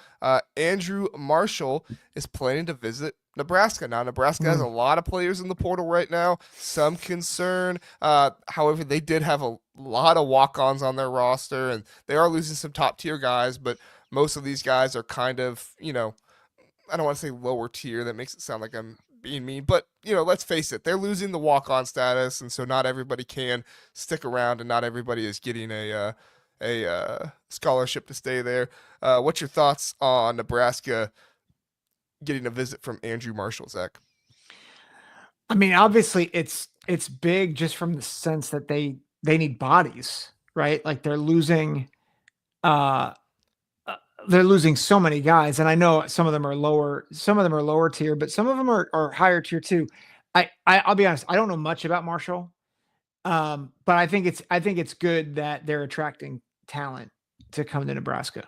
Andrew Marshall is planning to visit Nebraska. Now, Nebraska has a lot of players in the portal right now. Some concern. However, they did have a lot of walk-ons on their roster, and they are losing some top-tier guys, but most of these guys are kind of, I don't want to say lower tier. That makes it sound like I'm being mean, but let's face it, they're losing the walk-on status, and so not everybody can stick around, and not everybody is getting a scholarship to stay there. What's your thoughts on Nebraska getting a visit from Andrew Marshall, Zach? I mean, obviously, it's big just from the sense that they need bodies, right? Like they're losing so many guys, and I know some of them are lower tier, but some of them are higher tier too. I'll be honest, I don't know much about Marshall, but I think it's good that they're attracting talent to come to Nebraska.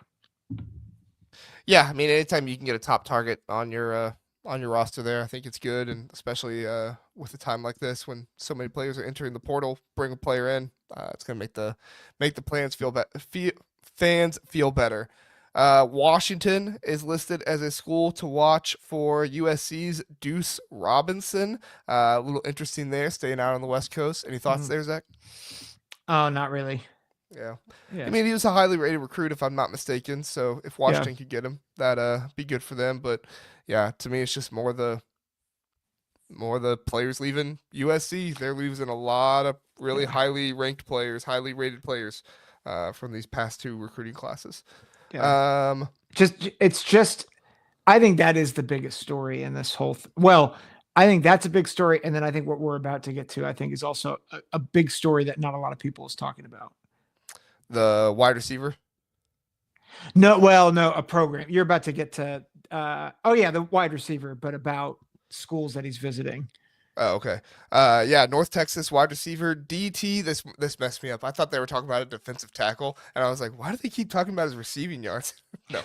Yeah, I mean, anytime you can get a top target on your roster there, I think it's good, and especially with a time like this when so many players are entering the portal, bring a player in, it's gonna make the fans feel better. Washington is listed as a school to watch for USC's Deuce Robinson. A little interesting there, staying out on the West Coast. Any thoughts there, Zach? Oh, not really. Yeah. Yeah. I mean, he was a highly rated recruit, if I'm not mistaken. So if Washington could get him, that'd be good for them. But yeah, to me, it's just more the players leaving USC. They're losing a lot of really highly ranked players, highly rated players from these past 2 recruiting classes. Yeah. I think that is the biggest story in this whole. Well, I think that's a big story, and then I think what we're about to get to, I think, is also a big story that not a lot of people is talking about. The wide receiver. No, a program. You're about to get to. The wide receiver, but about schools that he's visiting. Oh, okay. North Texas wide receiver DT. This messed me up. I thought they were talking about a defensive tackle, and I was like, why do they keep talking about his receiving yards? No,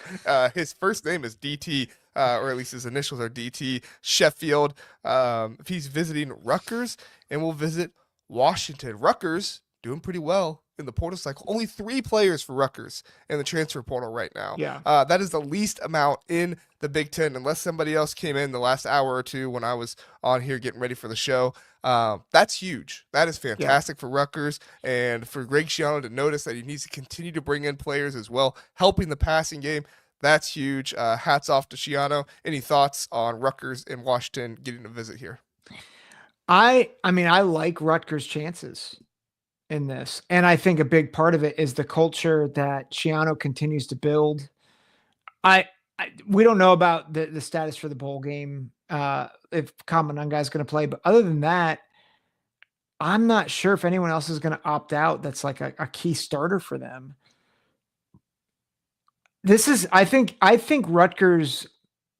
his first name is DT, or at least his initials are DT Sheffield. He's visiting Rutgers, and will visit Washington. Rutgers doing pretty well in the portal cycle. Only 3 players for Rutgers in the transfer portal right now. Yeah. That is the least amount in the Big Ten, unless somebody else came in the last hour or two when I was on here getting ready for the show. That's huge. That is Yeah. fantastic for Rutgers and for Greg Schiano to notice that he needs to continue to bring in players as well, helping the passing game. That's huge. Hats off to Schiano. Any thoughts on Rutgers and Washington getting a visit here? I mean, I like Rutgers' chances in this. And I think a big part of it is the culture that Schiano continues to build. We don't know about the status for the bowl game, if Kamanunga is going to play, but other than that, I'm not sure if anyone else is going to opt out. That's like a key starter for them. I think Rutgers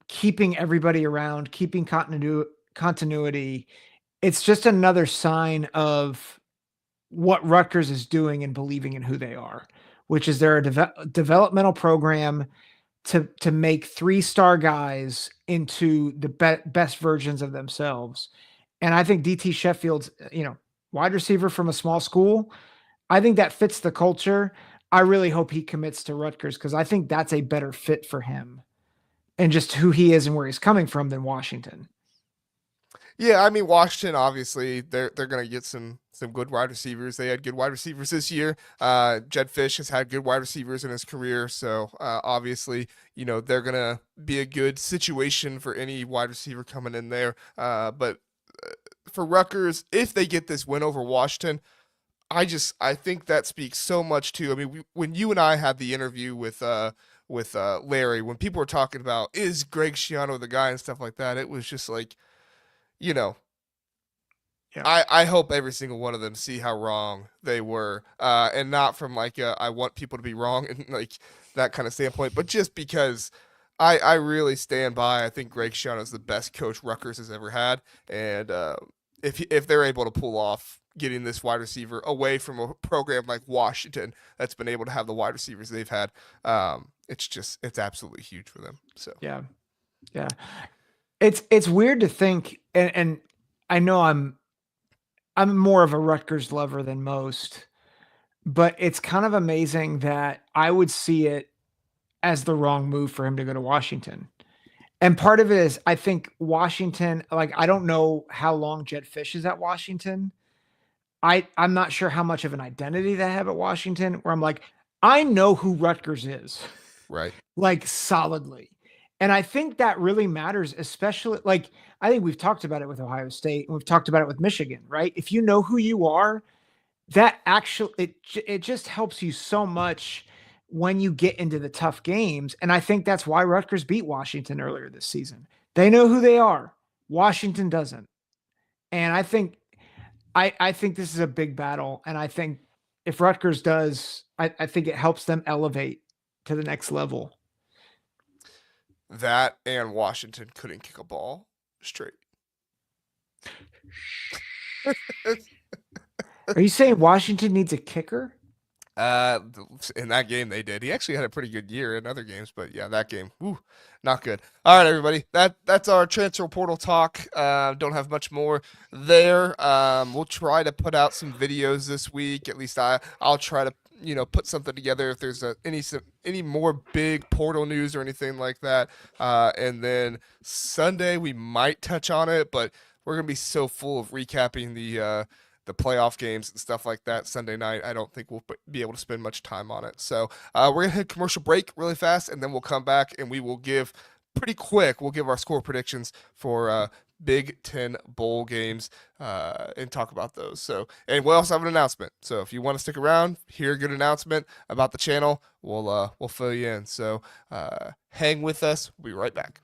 keeping everybody around, keeping continuity. It's just another sign of what Rutgers is doing and believing in who they are, which is they're a developmental program to make 3-star guys into the best versions of themselves. And I think DT Sheffield's, wide receiver from a small school, I think that fits the culture. I really hope he commits to Rutgers because I think that's a better fit for him and just who he is and where he's coming from than Washington. Yeah, I mean Washington obviously they're gonna get some good wide receivers. They had good wide receivers this year. Jed Fish has had good wide receivers in his career, so obviously they're gonna be a good situation for any wide receiver coming in there. But for Rutgers, if they get this win over Washington, I think that speaks so much to. I mean, when you and I had the interview with Larry, when people were talking about is Greg Schiano the guy and stuff like that, it was just like you know, Yeah. I hope every single one of them see how wrong they were, and not from like I want people to be wrong and like that kind of standpoint, but just because I really stand by. I think Greg Schiano is the best coach Rutgers has ever had, and if they're able to pull off getting this wide receiver away from a program like Washington that's been able to have the wide receivers they've had, it's absolutely huge for them. So Yeah. Yeah. It's weird to think, and I know I'm more of a Rutgers lover than most, but it's kind of amazing that I would see it as the wrong move for him to go to Washington. And part of it is I think Washington, like I don't know how long Jed Fish is at Washington. I'm not sure how much of an identity they have at Washington, where I'm like, I know who Rutgers is. right. Like solidly. And I think that really matters, especially like I think we've talked about it with Ohio State and we've talked about it with Michigan, right? If you know who you are, that actually it just helps you so much when you get into the tough games. And I think that's why Rutgers beat Washington earlier this season. They know who they are. Washington doesn't. And I think this is a big battle. And I think if Rutgers does, I think it helps them elevate to the next level. That and Washington couldn't kick a ball straight. Are you saying Washington needs a kicker? Uh, in that game they did. He actually had a pretty good year in other games, but yeah, that game, woo, not good. All right, everybody, that's our transfer portal talk. Don't have much more there. We'll try to put out some videos this week. At least I'll try to put something together if there's any more big portal news or anything like that. And then Sunday we might touch on it, but we're gonna be so full of recapping the playoff games and stuff like that Sunday night. I don't think we'll be able to spend much time on it. So we're gonna hit commercial break really fast, and then we'll come back and we will give pretty quick. We'll give our score predictions for Big Ten bowl games and talk about those. So, and we also have an announcement. So if you want to stick around, hear a good announcement about the channel, we'll fill you in. So hang with us. We'll be right back.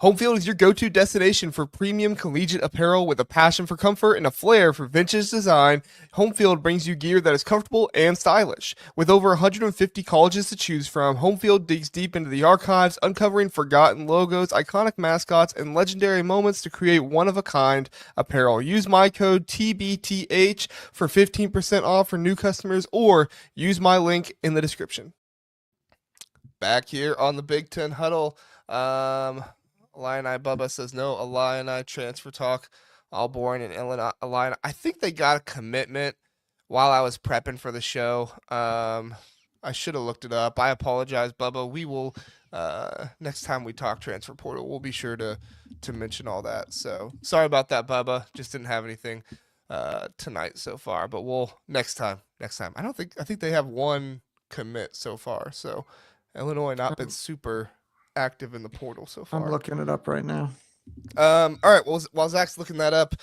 Homefield is your go-to destination for premium collegiate apparel with a passion for comfort and a flair for vintage design. Homefield brings you gear that is comfortable and stylish. With over 150 colleges to choose from, Homefield digs deep into the archives, uncovering forgotten logos, iconic mascots, and legendary moments to create one-of-a-kind apparel. Use my code TBTH for 15% off for new customers, or use my link in the description. Back here on the Big Ten Huddle. Illini Bubba says no. Illini transfer talk, all boring. And Illini, I think they got a commitment while I was prepping for the show. I should have looked it up. I apologize, Bubba. We will next time we talk transfer portal, we'll be sure to mention all that. So sorry about that, Bubba. Just didn't have anything tonight so far, but we'll next time. Next time. I think they have one commit so far. So Illinois not been Um, super active in the portal so I'm far. looking it up right now. All right. Well, while Zach's looking that up,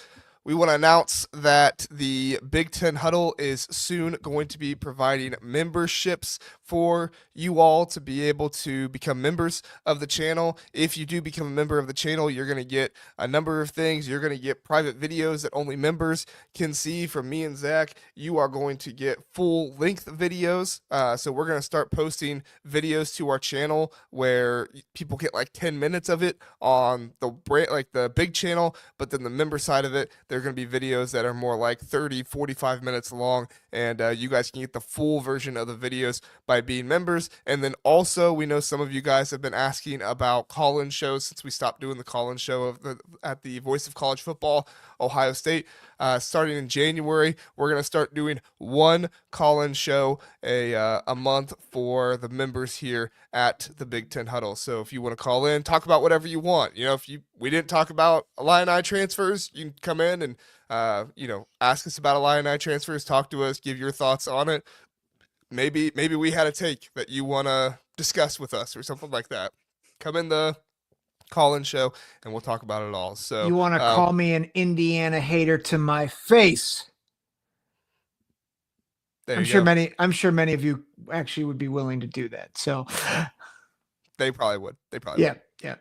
we want to announce that the Big Ten Huddle is soon going to be providing memberships for you all to be able to become members of the channel. If you do become a member of the channel, you're going to get a number of things. You're going to get private videos that only members can see from me and Zach. You are going to get full length videos. So we're going to start posting videos to our channel where people get like 10 minutes of it on the brand, like the big channel, but then the member side of it, they're going to be videos that are more like 30, 45 minutes long, and you guys can get the full version of the videos by being members. And then also, we know some of you guys have been asking about call-in shows since we stopped doing the call-in show at the Voice of College Football, Ohio State. Starting in January, we're going to start doing one call-in show a month for the members here at the Big Ten Huddle. So if you want to call in, talk about whatever you want. You know, if we didn't talk about Illini transfers, you can come in and ask us about Illini transfers, talk to us, give your thoughts on it. Maybe we had a take that you want to discuss with us or something like that. Come in the call-in show and we'll talk about it all. So You want to call me an Indiana hater to my face? there you go. I'm sure many of you actually would be willing to do that. So They probably would. They probably would. yeah.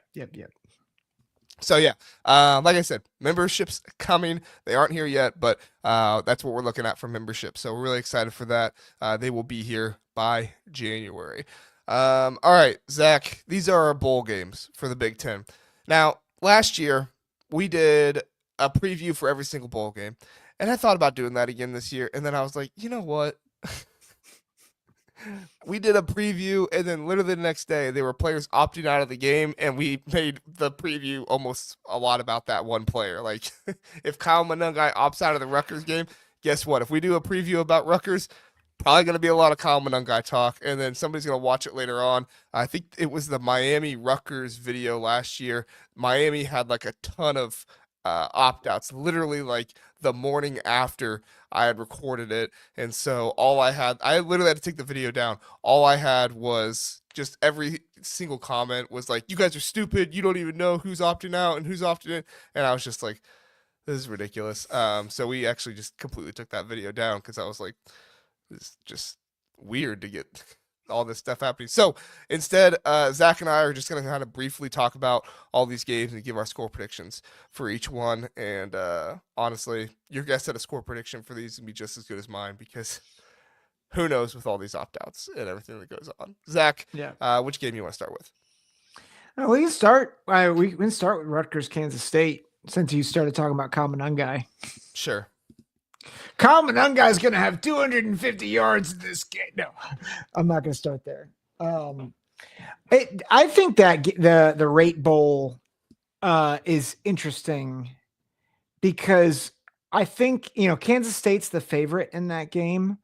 So yeah, like I said, memberships coming. They aren't here yet, but that's what we're looking at for membership. So we're really excited for that. They will be here by January. All right, Zach, these are our bowl games for the Big Ten. Now, last year we did a preview for every single bowl game, and I thought about doing that again this year, and then I was like, you know what? We did a preview, and then literally the next day, there were players opting out of the game, and we made the preview almost a lot about that one player. Like, if Kyle Monangai opts out of the Rutgers game, guess what? If we do a preview about Rutgers, probably going to be a lot of Kyle Monangai talk, and then somebody's going to watch it later on. I think it was the Miami Rutgers video last year. Miami had like a ton of opt outs, literally like the morning after I had recorded it. And so I literally had to take the video down. All I had was just every single comment was like, you guys are stupid. You don't even know who's opting out and who's opting in. And I was just like, this is ridiculous. So we actually just completely took that video down because I was like, it's just weird to get all this stuff happening. So instead, Zach and I are just going to kind of briefly talk about all these games and give our score predictions for each one. And honestly, your guess at a score prediction for these would be just as good as mine because who knows with all these opt outs and everything that goes on. Zach, which game you want to start with? We can start. We can start with Rutgers, Kansas State, since you started talking about Kyle Monangai. Sure. Kyle Monangai is going to have 250 yards in this game. No, I'm not going to start there. I think that the Rate Bowl is interesting because I think Kansas State's the favorite in that game.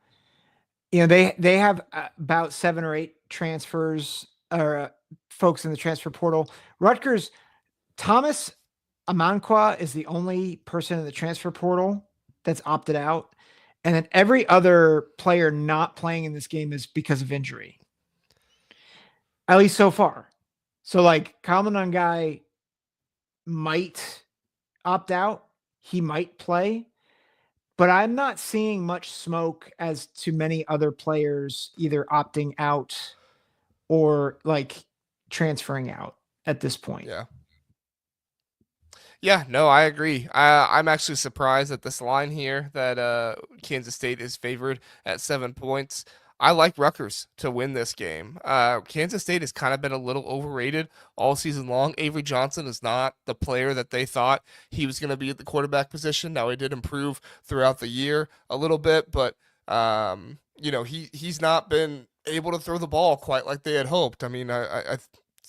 They have about 7 or 8 transfers or folks in the transfer portal. Rutgers, Thomas Amankwa is the only person in the transfer portal that's opted out. And then every other player not playing in this game is because of injury. At least so far. So like Kyle Monangai might opt out. He might play. But I'm not seeing much smoke as to many other players either opting out or like transferring out at this point. Yeah. Yeah, no, I agree. I'm actually surprised at this line here that Kansas State is favored at 7 points. I like Rutgers to win this game. Kansas State has kind of been a little overrated all season long. Avery Johnson is not the player that they thought he was going to be at the quarterback position. Now, he did improve throughout the year a little bit, but he's not been able to throw the ball quite like they had hoped. I mean, I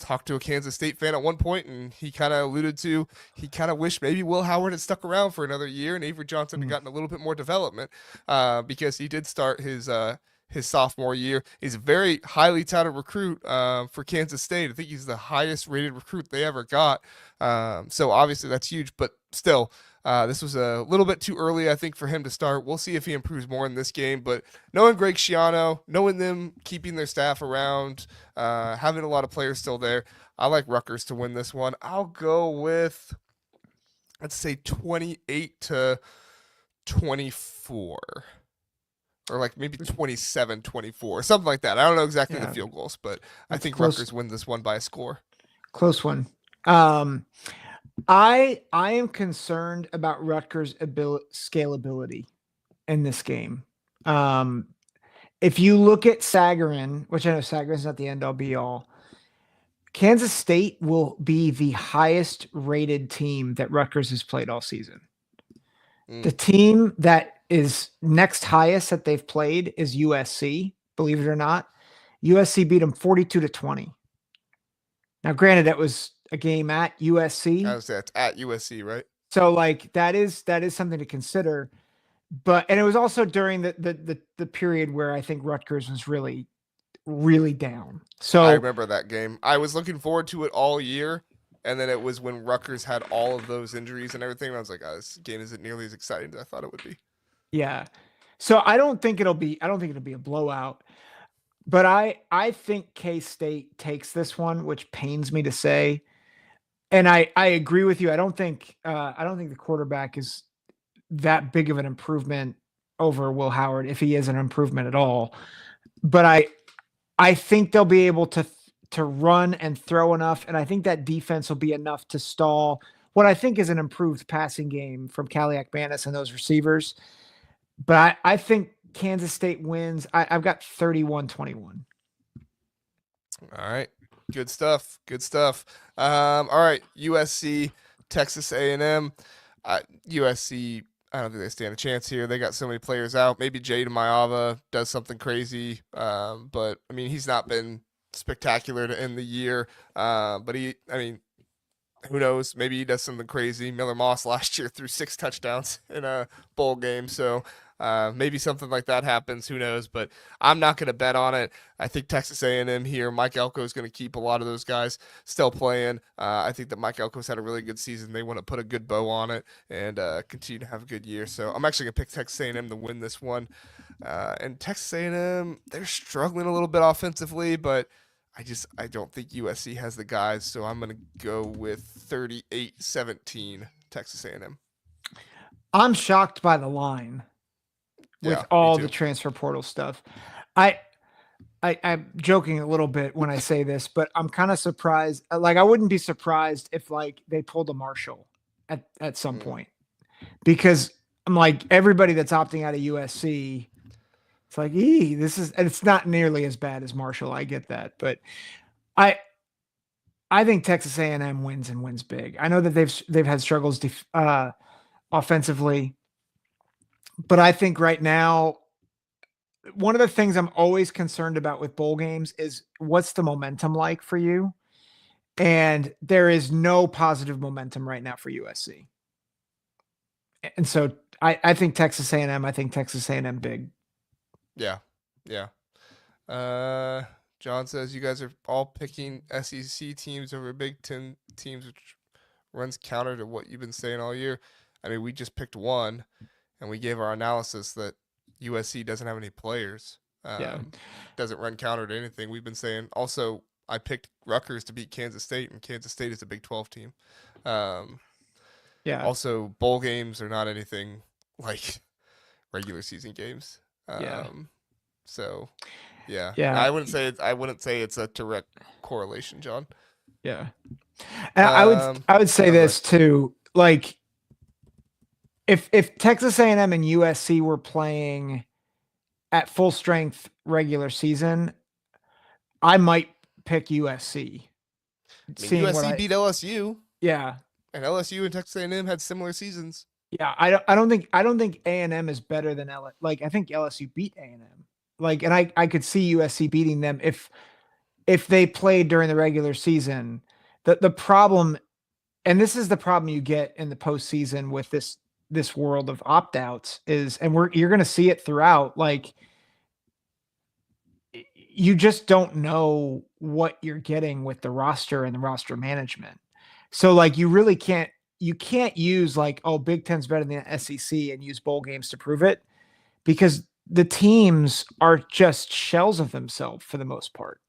talked to a Kansas State fan at one point, and he kind of alluded to he kind of wished maybe Will Howard had stuck around for another year and Avery Johnson had Mm. gotten a little bit more development because he did start his sophomore year. He's a very highly touted recruit for Kansas State. I think he's the highest rated recruit they ever got. So obviously that's huge, but still, this was a little bit too early, I think, for him to start. We'll see if he improves more in this game. But knowing Greg Schiano, knowing them keeping their staff around, having a lot of players still there, I like Rutgers to win this one. I'll go with, let's say, 28-24. Or like maybe 27-24, something like that. I don't know exactly the Yeah, field goals, but I that's think close. Rutgers win this one by a score. Close one. I am concerned about Rutgers' scalability in this game. If you look at Sagarin, which I know Sagarin's not the end all be all, Kansas State will be the highest rated team that Rutgers has played all season. The team that is next highest that they've played is USC, believe it or not. USC beat them 42-20. Now, granted, that was a game at USC. I would say it's at USC, right? So like that is something to consider. But and it was also during the period where I think Rutgers was really, really down. So I remember that game. I was looking forward to it all year, and then it was when Rutgers had all of those injuries and everything. And I was like, oh, this game isn't nearly as exciting as I thought it would be. yeah. So I don't think it'll be a blowout. But I think K-State takes this one, which pains me to say. And I agree with you. I don't think the quarterback is that big of an improvement over Will Howard, if he is an improvement at all. But I think they'll be able to run and throw enough, and I think that defense will be enough to stall what I think is an improved passing game from Kaliak Banis and those receivers. But I think Kansas State wins. I've got 31-21. All right. Good stuff. Good stuff. All right. USC, Texas A&M. USC, I don't think they stand a chance here. They got so many players out. Maybe Jade Mayava does something crazy. But, I mean, he's not been spectacular to end the year. But who knows? Maybe he does something crazy. Miller Moss last year threw 6 touchdowns in a bowl game. So maybe something like that happens. Who knows? But I'm not going to bet on it. I think Texas A&M here. Mike Elko is going to keep a lot of those guys still playing. I think that Mike Elko's had a really good season. They want to put a good bow on it and continue to have a good year. So I'm actually going to pick Texas A&M to win this one. And Texas A&M, they're struggling a little bit offensively, but I don't think USC has the guys, so I'm going to go with 38-17 Texas A&M. I'm shocked by the line with all the transfer portal stuff. I'm joking a little bit when I say this, but I'm kind of surprised. Like, I wouldn't be surprised if like they pulled a Marshall at some point, because I'm like, everybody that's opting out of USC, it's like, it's not nearly as bad as Marshall. I get that, but I think Texas A&M wins and wins big. I know that they've had struggles offensively, but I think right now, one of the things I'm always concerned about with bowl games is what's the momentum like for you? And there is no positive momentum right now for USC. And so I think Texas A&M, I think Texas A&M big. Yeah. John says you guys are all picking SEC teams over Big Ten teams, which runs counter to what you've been saying all year. I mean, we just picked one, and we gave our analysis that USC doesn't have any players. Doesn't run counter to anything. We've been saying. Also, I picked Rutgers to beat Kansas State, and Kansas State is a Big 12 team. Also, bowl games are not anything like regular season games. So, yeah. I wouldn't say it's a direct correlation, John. Yeah. And I would say this too. Like, if Texas A&M and USC were playing at full strength regular season, I might pick USC. USC beat LSU. Yeah. And LSU and Texas A&M had similar seasons. Yeah, I don't think A&M is better than LSU. Like, I think LSU beat A&M. Like, and I could see USC beating them if if they played during the regular season. The problem, and this is the problem you get in the postseason with this world of opt outs is, and you're going to see it throughout. Like you just don't know what you're getting with the roster and the roster management. So like you can't use like, oh, Big Ten's better than the SEC and use bowl games to prove it, because the teams are just shells of themselves for the most part.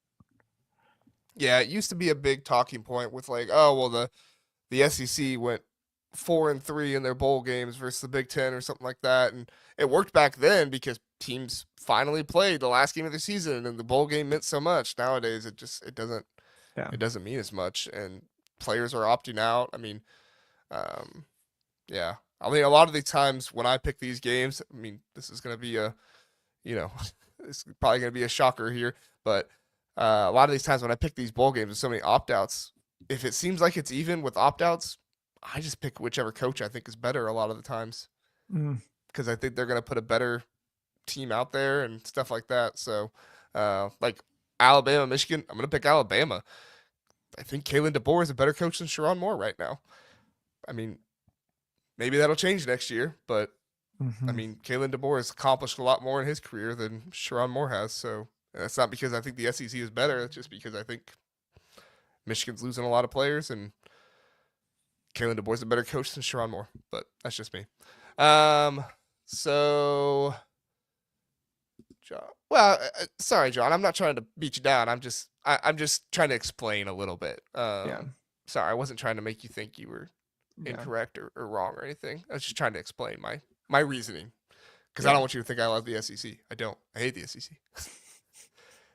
Yeah, it used to be a big talking point with like, oh well, the SEC went 4-3 in their bowl games versus the Big Ten or something like that, and it worked back then because teams finally played the last game of the season, and the bowl game meant so much. Nowadays, Yeah. it doesn't mean as much, and players are opting out. I mean, um, yeah, I mean a lot of the times when I pick these games, I mean this is gonna be a you know, it's probably going to be a shocker here, but a lot of these times when I pick these bowl games with so many opt outs, if it seems like it's even with opt outs, I just pick whichever coach I think is better a lot of the times Mm. because I think they're going to put a better team out there and stuff like that. So, like Alabama, Michigan, I'm going to pick Alabama. I think Kalen DeBoer is a better coach than Sharon Moore right now. I mean, maybe that'll change next year, but I Mm-hmm. mean, Kalen DeBoer has accomplished a lot more in his career than Sharon Moore has. So that's not because I think the SEC is better. It's just because I think Michigan's losing a lot of players and Kalen DeBoer's a better coach than Sharon Moore. But that's just me. Um, so, John, well, sorry, John. I'm not trying to beat you down. I'm just trying to explain a little bit. Yeah. Sorry, I wasn't trying to make you think you were Yeah. incorrect or wrong or anything. I was just trying to explain my reasoning. Because I Yeah. don't want you to think I love the SEC. I don't. I hate the SEC.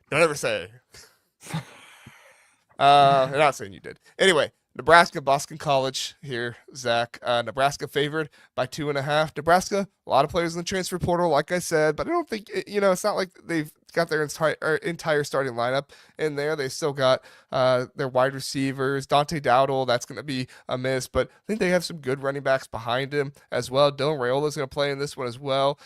Don't ever say. I'm not saying you did. Anyway, Nebraska, Boston College here, Zach. Nebraska favored by 2.5. Nebraska, a lot of players in the transfer portal, like I said, but I don't think it's not like they've got their entire starting lineup in there. They still got their wide receivers, Dante Dowdle. That's going to be a miss, but I think they have some good running backs behind him as well. Dylan Raiola is going to play in this one as well.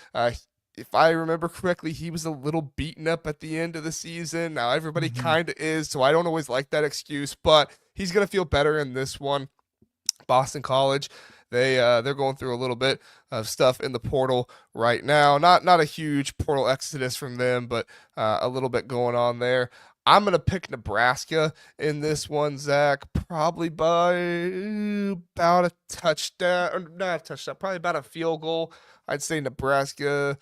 If I remember correctly, he was a little beaten up at the end of the season. Now everybody Mm-hmm. kind of is, so I don't always like that excuse, but he's gonna feel better in this one. Boston College, they're going through a little bit of stuff in the portal right now. Not a huge portal exodus from them, but a little bit going on there. I'm gonna pick Nebraska in this one, Zach. Probably by about a touchdown, or not a touchdown, probably about a field goal. I'd say Nebraska.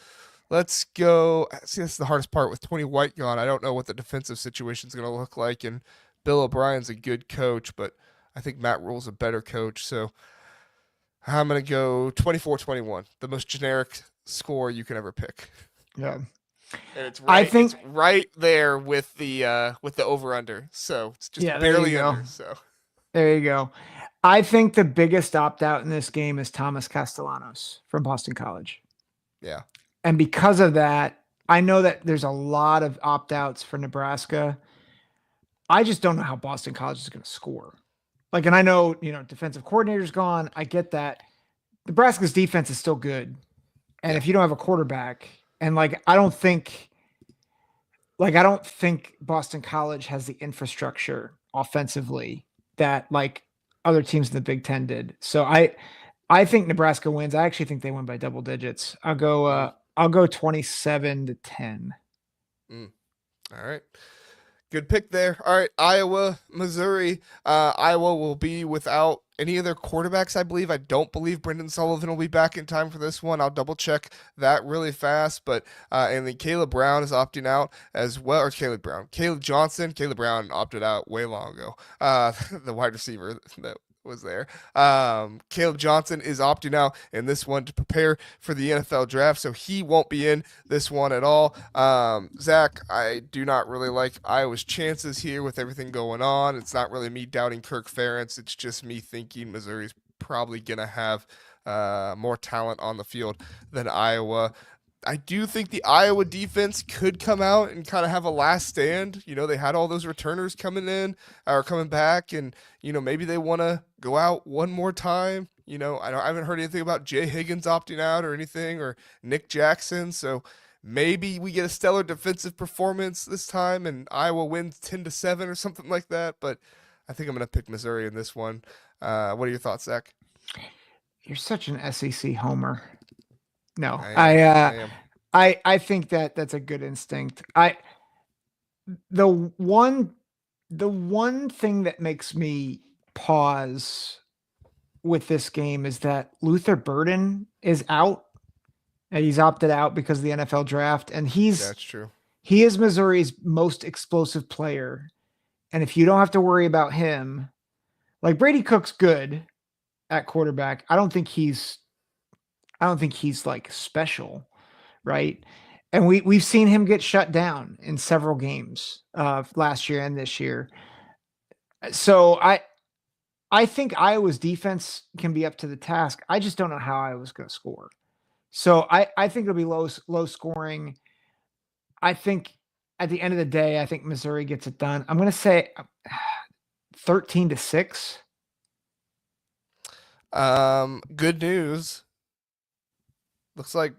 Let's go. See, that's the hardest part with 20 White gone. I don't know what the defensive situation is going to look like. And Bill O'Brien's a good coach, but I think Matt Rule's a better coach. So I'm going to go 24-21, the most generic score you can ever pick. Yeah. And it's I right it's think, right there with the over under. So it's just yeah, there you barely go. under. So There you go. I think the biggest opt out in this game is Thomas Castellanos from Boston College. yeah. And because of that, I know that there's a lot of opt outs for Nebraska. I just don't know how Boston College is going to score. Like, and I know, defensive coordinator's gone. I get that. Nebraska's defense is still good. And Yeah. if you don't have a quarterback, and I don't think Boston College has the infrastructure offensively that like other teams in the Big Ten did. So I think Nebraska wins. I actually think they win by double digits. Mm, I'll go 27-10. mm. All right. Good pick there. All right, Iowa, Missouri. Iowa will be without any of their quarterbacks, I believe. I don't believe Brendan Sullivan will be back in time for this one. I'll double check that really fast. But and then Caleb Brown is opting out as well, or Caleb Brown, Caleb Johnson. Caleb Brown opted out way long ago. The wide receiver that was there. Caleb Johnson is opting out in this one to prepare for the NFL draft, so he won't be in this one at all. Zach, I do not really like Iowa's chances here with everything going on. It's not really me doubting Kirk Ferentz. It's just me thinking Missouri's probably going to have more talent on the field than Iowa. I do think the Iowa defense could come out and kind of have a last stand. They had all those returners coming in or coming back, and maybe they want to go out one more time. I haven't heard anything about Jay Higgins opting out or anything, or Nick Jackson. So Maybe we get a stellar defensive performance this time and Iowa wins 10-7 or something like that. But I think I'm going to pick Missouri in this one. What are your thoughts, Zach? You're such an SEC homer. No, I am. I am. I think that that's a good instinct. The one the one thing that makes me pause with this game is that Luther Burden is out. And he's opted out because of the NFL draft, and That's true. he is Missouri's most explosive player. And if you don't have to worry about him, like Brady Cook's good at quarterback. I don't think he's like special, right? And we've seen him get shut down in several games last year and this year. So I think Iowa's defense can be up to the task. I just don't know how Iowa's going to score. So I think it'll be low scoring. I think at the end of the day, I think Missouri gets it done. I'm going to say 13-6. Good news. Looks like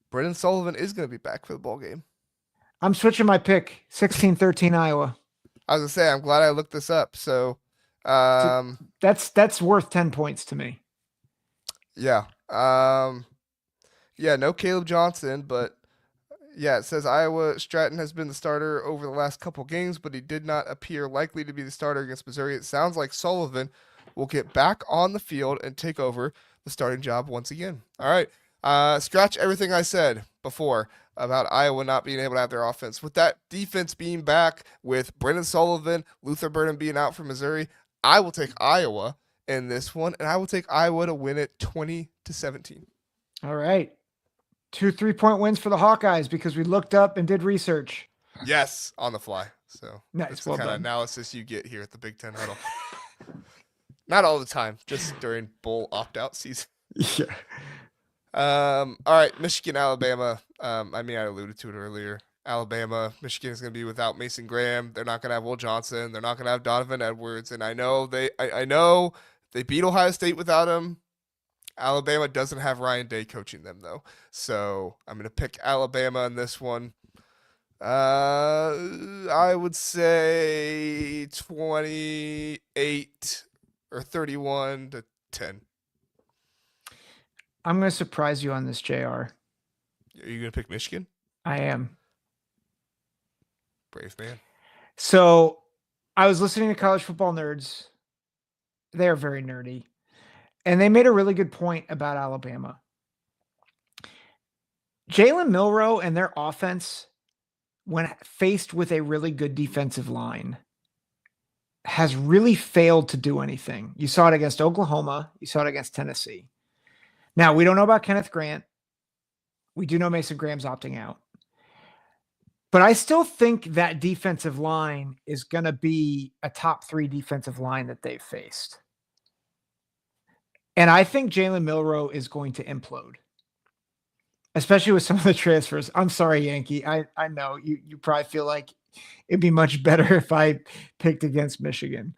Brendan Sullivan is going to be back for the ball game. I'm switching my pick. 16-13 Iowa. I was gonna say, I'm glad I looked this up. So, That's worth 10 points to me. yeah, yeah, no Caleb Johnson, but yeah, it says Iowa Stratton has been the starter over the last couple games, but he did not appear likely to be the starter against Missouri. It sounds like Sullivan will get back on the field and take over the starting job once again. All right, scratch everything I said before about Iowa not being able to have their offense. With that defense being back, with Brendan Sullivan, Luther Burden being out for Missouri, I will take Iowa in this one, and I will take Iowa to win it 20-17. All right. 2 3-point wins for the Hawkeyes because we looked up and did research. Yes, on the fly. So Nice, that's well the kind of done. analysis you get here at the Big Ten Huddle. Not all the time, just during bowl opt-out season. Yeah. All right, Michigan, Alabama. I mean, I alluded to it earlier. Alabama, Michigan is going to be without Mason Graham. They're not going to have Will Johnson. They're not going to have Donovan Edwards. And I know I know they beat Ohio State without him. Alabama doesn't have Ryan Day coaching them though, so I'm going to pick Alabama in this one. I would say 28 or 31-10. I'm going to surprise you on this, JR. Are you going to pick Michigan? I am. Brave man. So I was listening to College Football Nerds. They are very nerdy. And they made a really good point about Alabama. Jalen Milroe and their offense, when faced with a really good defensive line, has really failed to do anything. You saw it against Oklahoma. You saw it against Tennessee. Now, we don't know about Kenneth Grant. We do know Mason Graham's opting out. But I still think that defensive line is going to be a top 3 defensive line that they've faced. And I think Jalen Milroe is going to implode, especially with some of the transfers. I'm sorry, Yankee. I know you probably feel like it'd be much better if I picked against Michigan.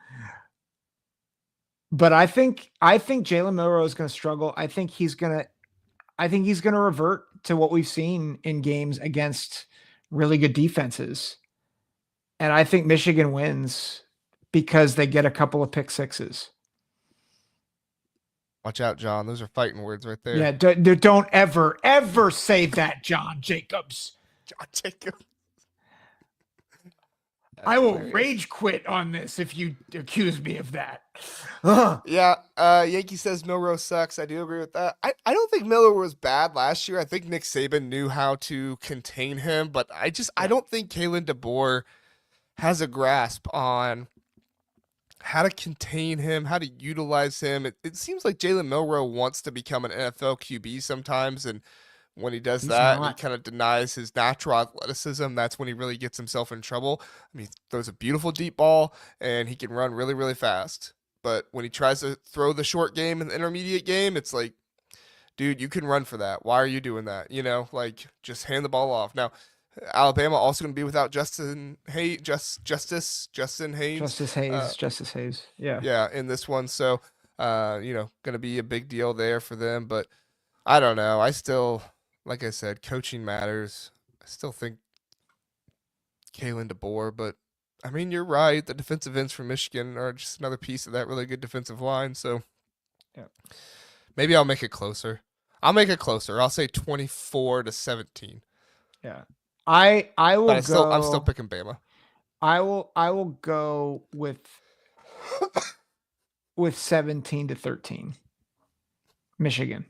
But I think Jalen Milroe is going to struggle. I think he's going to revert to what we've seen in games against really good defenses. And I think Michigan wins because they get a couple of pick sixes. Watch out, John. Those are fighting words right there. Yeah, don't ever say that, John Jacobs. John Jacob. I will hilarious. rage quit on this if you accuse me of that. Yeah, Yankee says Milroe sucks. I do agree with that. I don't think Milroe was bad last year. I think Nick Saban knew how to contain him, but I don't think Kalen DeBoer has a grasp on how to contain him, how to utilize him. It seems like Jalen Milroe wants to become an NFL QB sometimes, and when he does He's that, he not. kind of denies his natural athleticism. That's when he really gets himself in trouble. I mean, he throws a beautiful deep ball, and he can run really, really fast. But when he tries to throw the short game and the intermediate game, it's like, dude, you can run for that. Why are you doing that? You know, like just hand the ball off. Now, Alabama also going to be without Justin Haynes. Justice Hayes. Yeah. Yeah, in this one. So, going to be a big deal there for them. But I don't know. like I said, coaching matters. I still think Kalen DeBoer, but I mean, you're right. The defensive ends from Michigan are just another piece of that really good defensive line. So Yeah. maybe I'll make it closer. I'll make it closer. I'll say 24-17. Yeah. I will But I'm still go picking Bama. I will go with 17-13 Michigan.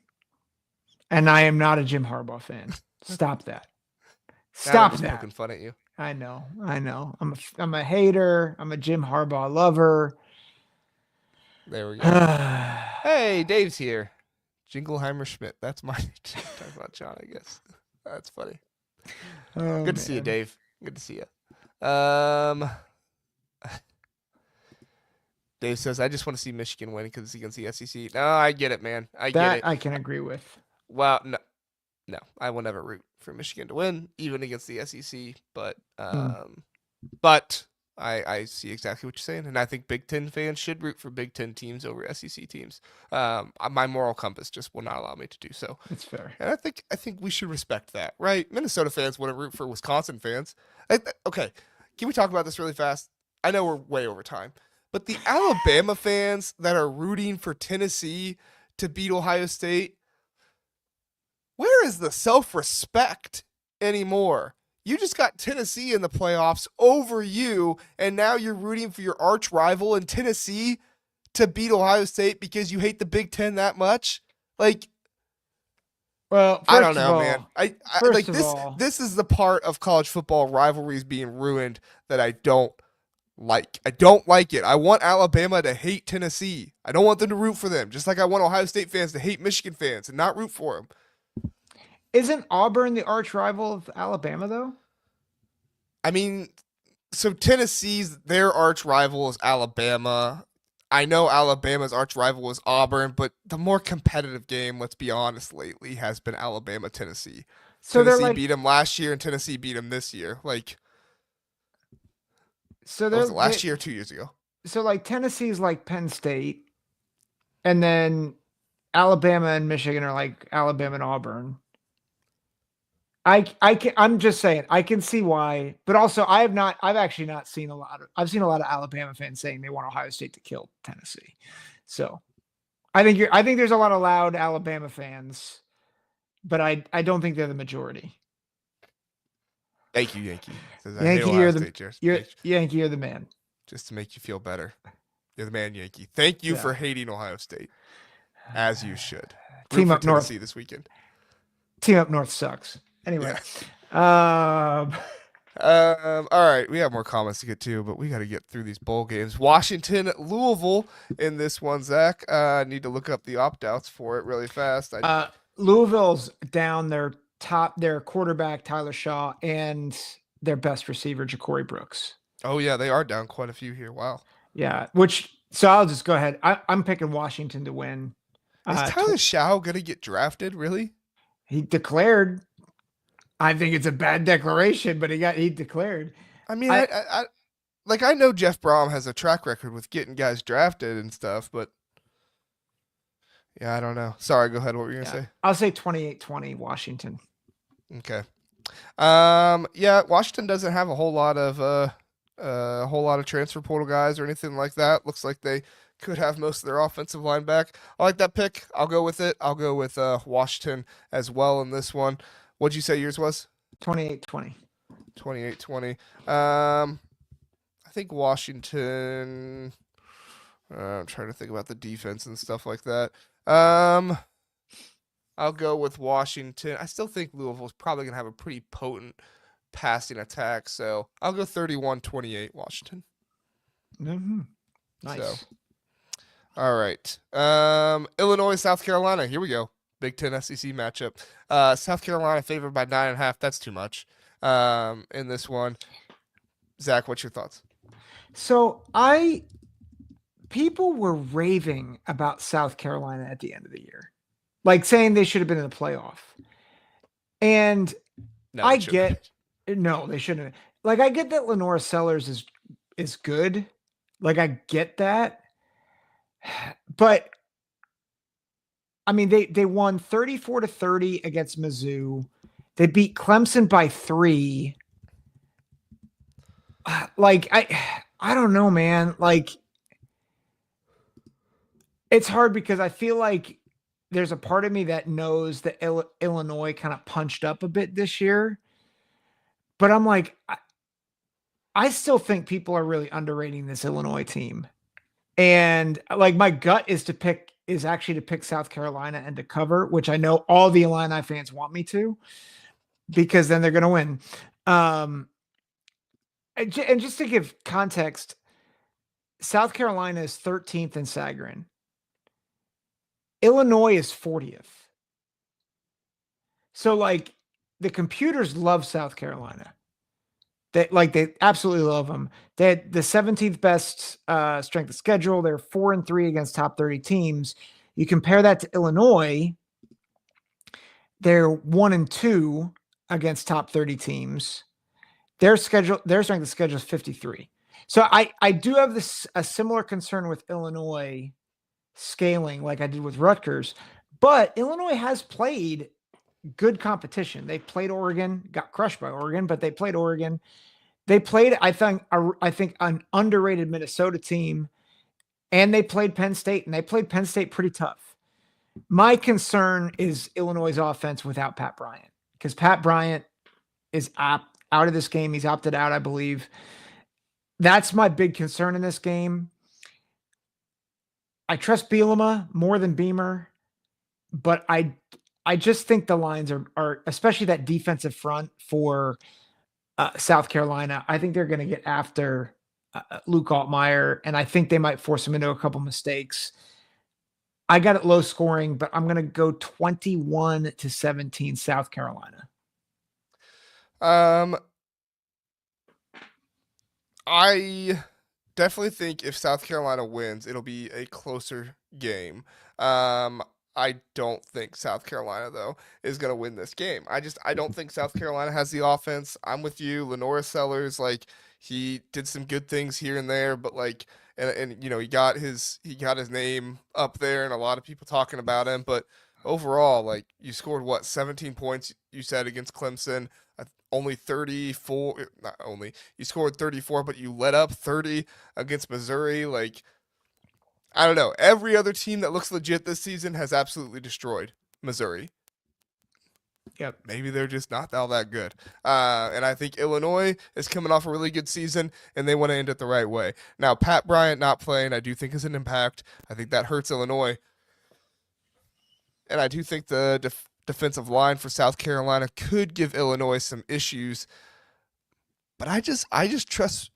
And I am not a Jim Harbaugh fan. Stop that. Now we're Stop just that. poking fun at you. I know. I know. I'm a hater. I'm a Jim Harbaugh lover. There we go. Oh Hey, Dave's here. Jingleheimer Schmidt. That's my talking about John, I guess. That's funny. Good to see you, man. Dave. Good to see you. Dave says, I just want to see Michigan win because it's against the SEC. No, I get it, man. I get That it. I can agree with. Well, no, I will never root for Michigan to win, even against the SEC. But I see exactly what you're saying, and I think Big Ten fans should root for Big Ten teams over SEC teams. My moral compass just will not allow me to do so, It's fair. and I think we should respect that, right? Minnesota fans wouldn't root for Wisconsin fans. Okay, can we talk about this really fast? I know we're way over time, but the Alabama fans that are rooting for Tennessee to beat Ohio State, where is the self-respect anymore? You just got Tennessee in the playoffs over you, and now you're rooting for your arch rival in Tennessee to beat Ohio State because you hate the Big Ten that much? Like, Well, I don't know, man. I first like of this. all, This is the part of college football rivalries being ruined that I don't like. I don't like it. I want Alabama to hate Tennessee. I don't want them to root for them, just like I want Ohio State fans to hate Michigan fans and not root for them. isn't Auburn the arch rival of Alabama though? I mean, so Tennessee's their arch rival is Alabama. I know Alabama's arch rival is Auburn, but the more competitive game, let's be honest, lately has been Alabama Tennessee. So they're Tennessee like beat them last year, and Tennessee beat them this year. Like, so what they're was it, they last year or 2 years ago? so like Tennessee's like Penn State, and then Alabama and Michigan are like Alabama and Auburn. I'm just saying I can see why, but also I've actually not seen a lot of I've seen a lot of Alabama fans saying they want Ohio State to kill Tennessee. So I think there's a lot of loud Alabama fans, but I don't think they're the majority. Thank you, Yankee. Says I hate Yankee, Ohio State just you're Yankee, you're the man. just to make you feel better. You're the man, Yankee. Thank you Yeah. for hating Ohio State, as you should. Root Team for up north. Tennessee this weekend. Team up north sucks. Anyway, All right, we have more comments to get to, but we got to get through these bowl games. Washington, Louisville in this one, Zach. I need to look up the opt-outs for it really fast. Louisville's down their quarterback Tyler Shaw and their best receiver Ja'Cory Brooks. Oh yeah, they are down quite a few here. Wow. Yeah, so I'll just go ahead. I'm picking Washington to win. Is Tyler Shaw gonna get drafted? Really? He declared. I think it's a bad declaration, but he declared. I mean, I know Jeff Brom has a track record with getting guys drafted and stuff, but yeah, I don't know. Sorry, go ahead. What were you gonna say? I'll say 28-20 Washington. Okay. Yeah, Washington doesn't have a whole lot of transfer portal guys or anything like that. Looks like they could have most of their offensive line back. I like that pick. I'll go with it. I'll go with Washington as well in this one. What'd you say yours was? 28-20. 28-20. I think Washington. I'm trying to think about the defense and stuff like that. I'll go with Washington. I still think Louisville's probably going to have a pretty potent passing attack, so I'll go 31-28 Washington. Mm-hmm. Nice. So, all right. Illinois, South Carolina. Here we go. Big Ten SEC matchup. South Carolina favored by 9.5. That's too much in this one. Zach, what's your thoughts? So people were raving about South Carolina at the end of the year, like saying they should have been in the playoff. And No, I get, no, they shouldn't. Like I get that Lenore Sellers is good. Like I get that, but I mean, they won 34-30 against Mizzou. They beat Clemson by 3. Like I don't know, man. Like it's hard because I feel like there's a part of me that knows that Illinois kind of punched up a bit this year, but I'm like I still think people are really underrating this Illinois team. And like my gut is actually to pick South Carolina and to cover, which I know all the Illini fans want me to, because then they're going to win. And just to give context, South Carolina is 13th in Sagarin. Illinois is 40th. So like the computers love South Carolina. They absolutely love them. They had the 17th best strength of schedule. They're 4-3 against top 30 teams. You compare that to Illinois, they're 1-2 against top 30 teams. Their strength of schedule is 53. So I do have a similar concern with Illinois scaling like I did with Rutgers, but Illinois has played good competition. They played Oregon, got crushed by Oregon, but they played Oregon. They played, I think, an underrated Minnesota team, and they played Penn State, and they played Penn State pretty tough. My concern is Illinois' offense without Pat Bryant, because Pat Bryant is out of this game. He's opted out, I believe. That's my big concern in this game. I trust Bielema more than Beamer, but I just think the lines are especially that defensive front for South Carolina. I think they're going to get after Luke Altmaier, and I think they might force him into a couple mistakes. I got it low scoring, but I'm going to go 21-17 South Carolina. I definitely think if South Carolina wins, it'll be a closer game. I don't think South Carolina though is gonna win this game. I don't think South Carolina has the offense. I'm with you, Lenora Sellers. Like he did some good things here and there, but like and you know he got his name up there and a lot of people talking about him. But overall, like you scored what 17 points you said against Clemson. Only 34, not only you scored 34, but you let up 30 against Missouri. Like I don't know. Every other team that looks legit this season has absolutely destroyed Missouri. Yep. Maybe they're just not all that good. And I think Illinois is coming off a really good season, and they want to end it the right way. Now, Pat Bryant not playing, I do think is an impact. I think that hurts Illinois. And I do think the defensive line for South Carolina could give Illinois some issues. But I just trust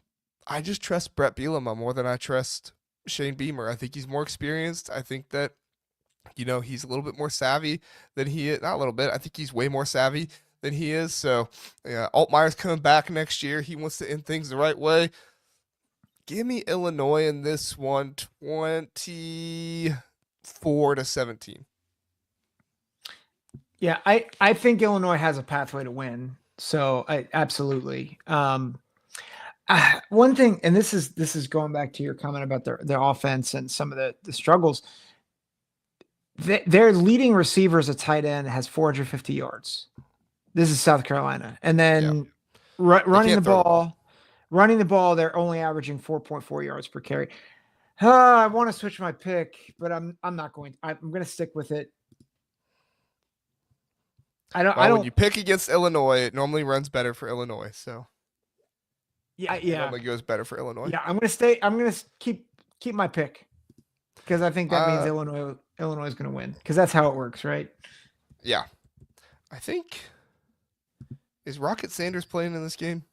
Brett Bielema more than I trust Shane Beamer. I think he's more experienced. I think that, you know, he's a little bit more savvy than he is. Not a little bit. I think he's way more savvy than he is. So, yeah, Altmaier's coming back next year. He wants to end things the right way. Give me Illinois in this one, 24-17. Yeah, I think Illinois has a pathway to win. So I absolutely. One thing, and this is going back to your comment about their offense and some of the struggles. Their leading receiver as a tight end has 450 yards. This is South Carolina, and then running the ball, they're only averaging 4.4 yards per carry. I want to switch my pick, but I'm not going. I'm going to stick with it. When you pick against Illinois, it normally runs better for Illinois. So. Yeah. It normally goes better for Illinois. Yeah, I'm gonna keep my pick because I think that means Illinois is gonna win because that's how it works, right? Yeah, I think is Rocket Sanders playing in this game?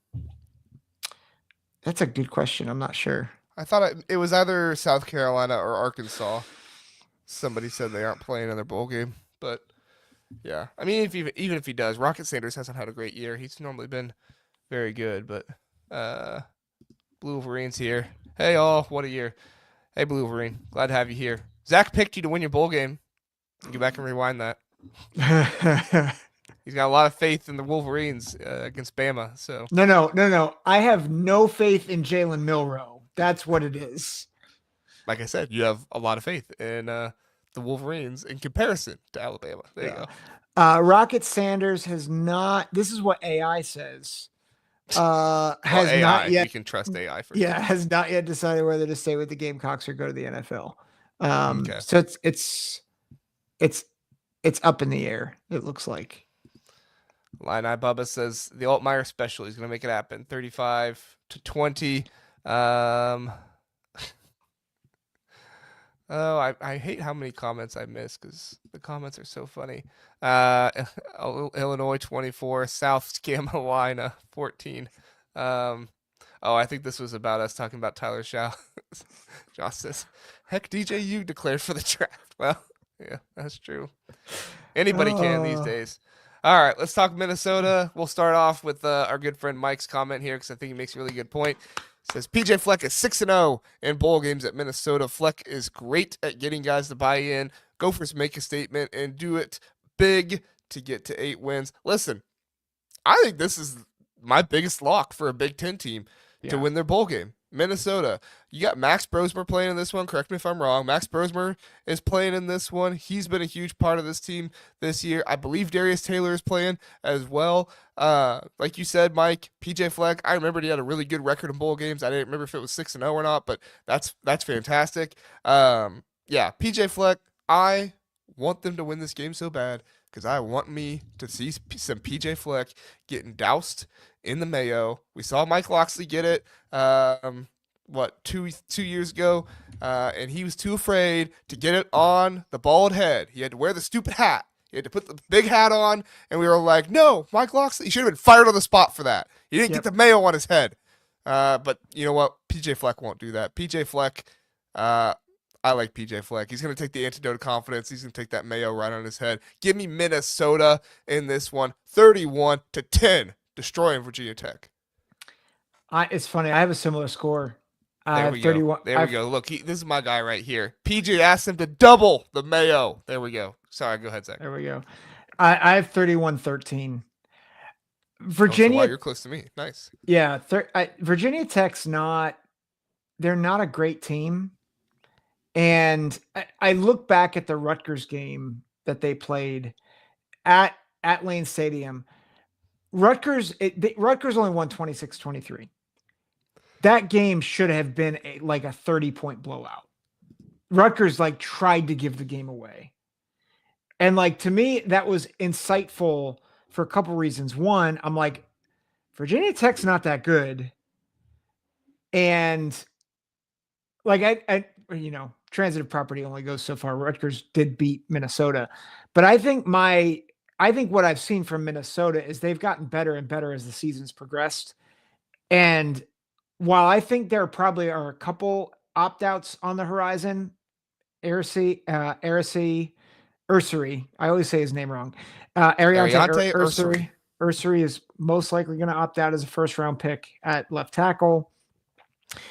That's a good question. I'm not sure. I thought it was either South Carolina or Arkansas. Somebody said they aren't playing in their bowl game, but yeah, I mean, even if he does, Rocket Sanders hasn't had a great year. He's normally been very good, but. Blue Wolverines here. Hey all, what a year. Hey Blue Wolverine, glad to have you here. Zach picked you to win your bowl game. Go back and rewind that. He's got a lot of faith in the Wolverines against Bama. So no. I have no faith in Jalen Milroe. That's what it is. Like I said, you have a lot of faith in the Wolverines in comparison to Alabama. There you Yeah. go. Rocket Sanders has not. This is what AI says. Well, Has not AI, yet. we can trust AI for Yeah, stuff. has not yet decided whether to stay with the Gamecocks or go to the NFL. Okay. So it's it's up in the air. It looks like. Line Eye Bubba says the Altmaier special. He's going to make it happen. 35-20. Um, oh, I hate how many comments I miss because the comments are so funny. Uh, Illinois 24, South Carolina 14. Um, oh, I think this was about us talking about Tyler Shaw. Josh says, heck, DJU declared for the draft. Well, yeah, that's true. Anybody can these Oh, days. All right, let's talk Minnesota. We'll start off with our good friend Mike's comment here because I think he makes a really good point. He says PJ Fleck is 6-0 in bowl games at Minnesota. Fleck is great at getting guys to buy in. Gophers make a statement and do it big to get to 8 wins. Listen, I think this is my biggest lock for a Big Ten team to yeah. win their bowl game. Minnesota. You got Max Brosmer playing in this one. Correct me if I'm wrong. Max Brosmer is playing in this one. He's been a huge part of this team this year. I believe Darius Taylor is playing as well. Like you said, Mike, PJ Fleck. I remember he had a really good record in bowl games. I didn't remember if it was 6-0 or not, but that's fantastic. Yeah, PJ Fleck. I want them to win this game so bad because I want me to see some PJ Fleck getting doused in the mayo. We saw Mike Loxley get it. What 2 years ago, and he was too afraid to get it on the bald head. He had to wear the stupid hat. He had to put the big hat on, and we were like, "No, Mike Loxley, he should have been fired on the spot for that. He didn't get Yep. the mayo on his head." But you know what? PJ Fleck won't do that. PJ Fleck, I like PJ Fleck. He's going to take the antidote of confidence. He's going to take that mayo right on his head. Give me Minnesota in this one, 31-10, destroying Virginia Tech. It's funny. I have a similar score. I There have we go. 31. There we go. Look, this is my guy right here. PJ asked him to double the mayo. There we go. Sorry, go ahead, Zach. There we go. I have 31-13. Oh, so wow, Virginia, you're close to me. Nice. yeah. Virginia Tech's not. They're not a great team. And I look back at the Rutgers game that they played at Lane Stadium. Rutgers only won 26-23. That game should have been like a 30-point blowout. Rutgers like tried to give the game away. And like to me, that was insightful for a couple reasons. One, I'm like, Virginia Tech's not that good. And like I transitive property only goes so far. Rutgers did beat Minnesota. But I think what I've seen from Minnesota is they've gotten better and better as the season's progressed. And while I think there probably are a couple opt-outs on the horizon, Ursary, I always say his name wrong. Ariante Ursary. Ursary is most likely going to opt out as a first round pick at left tackle.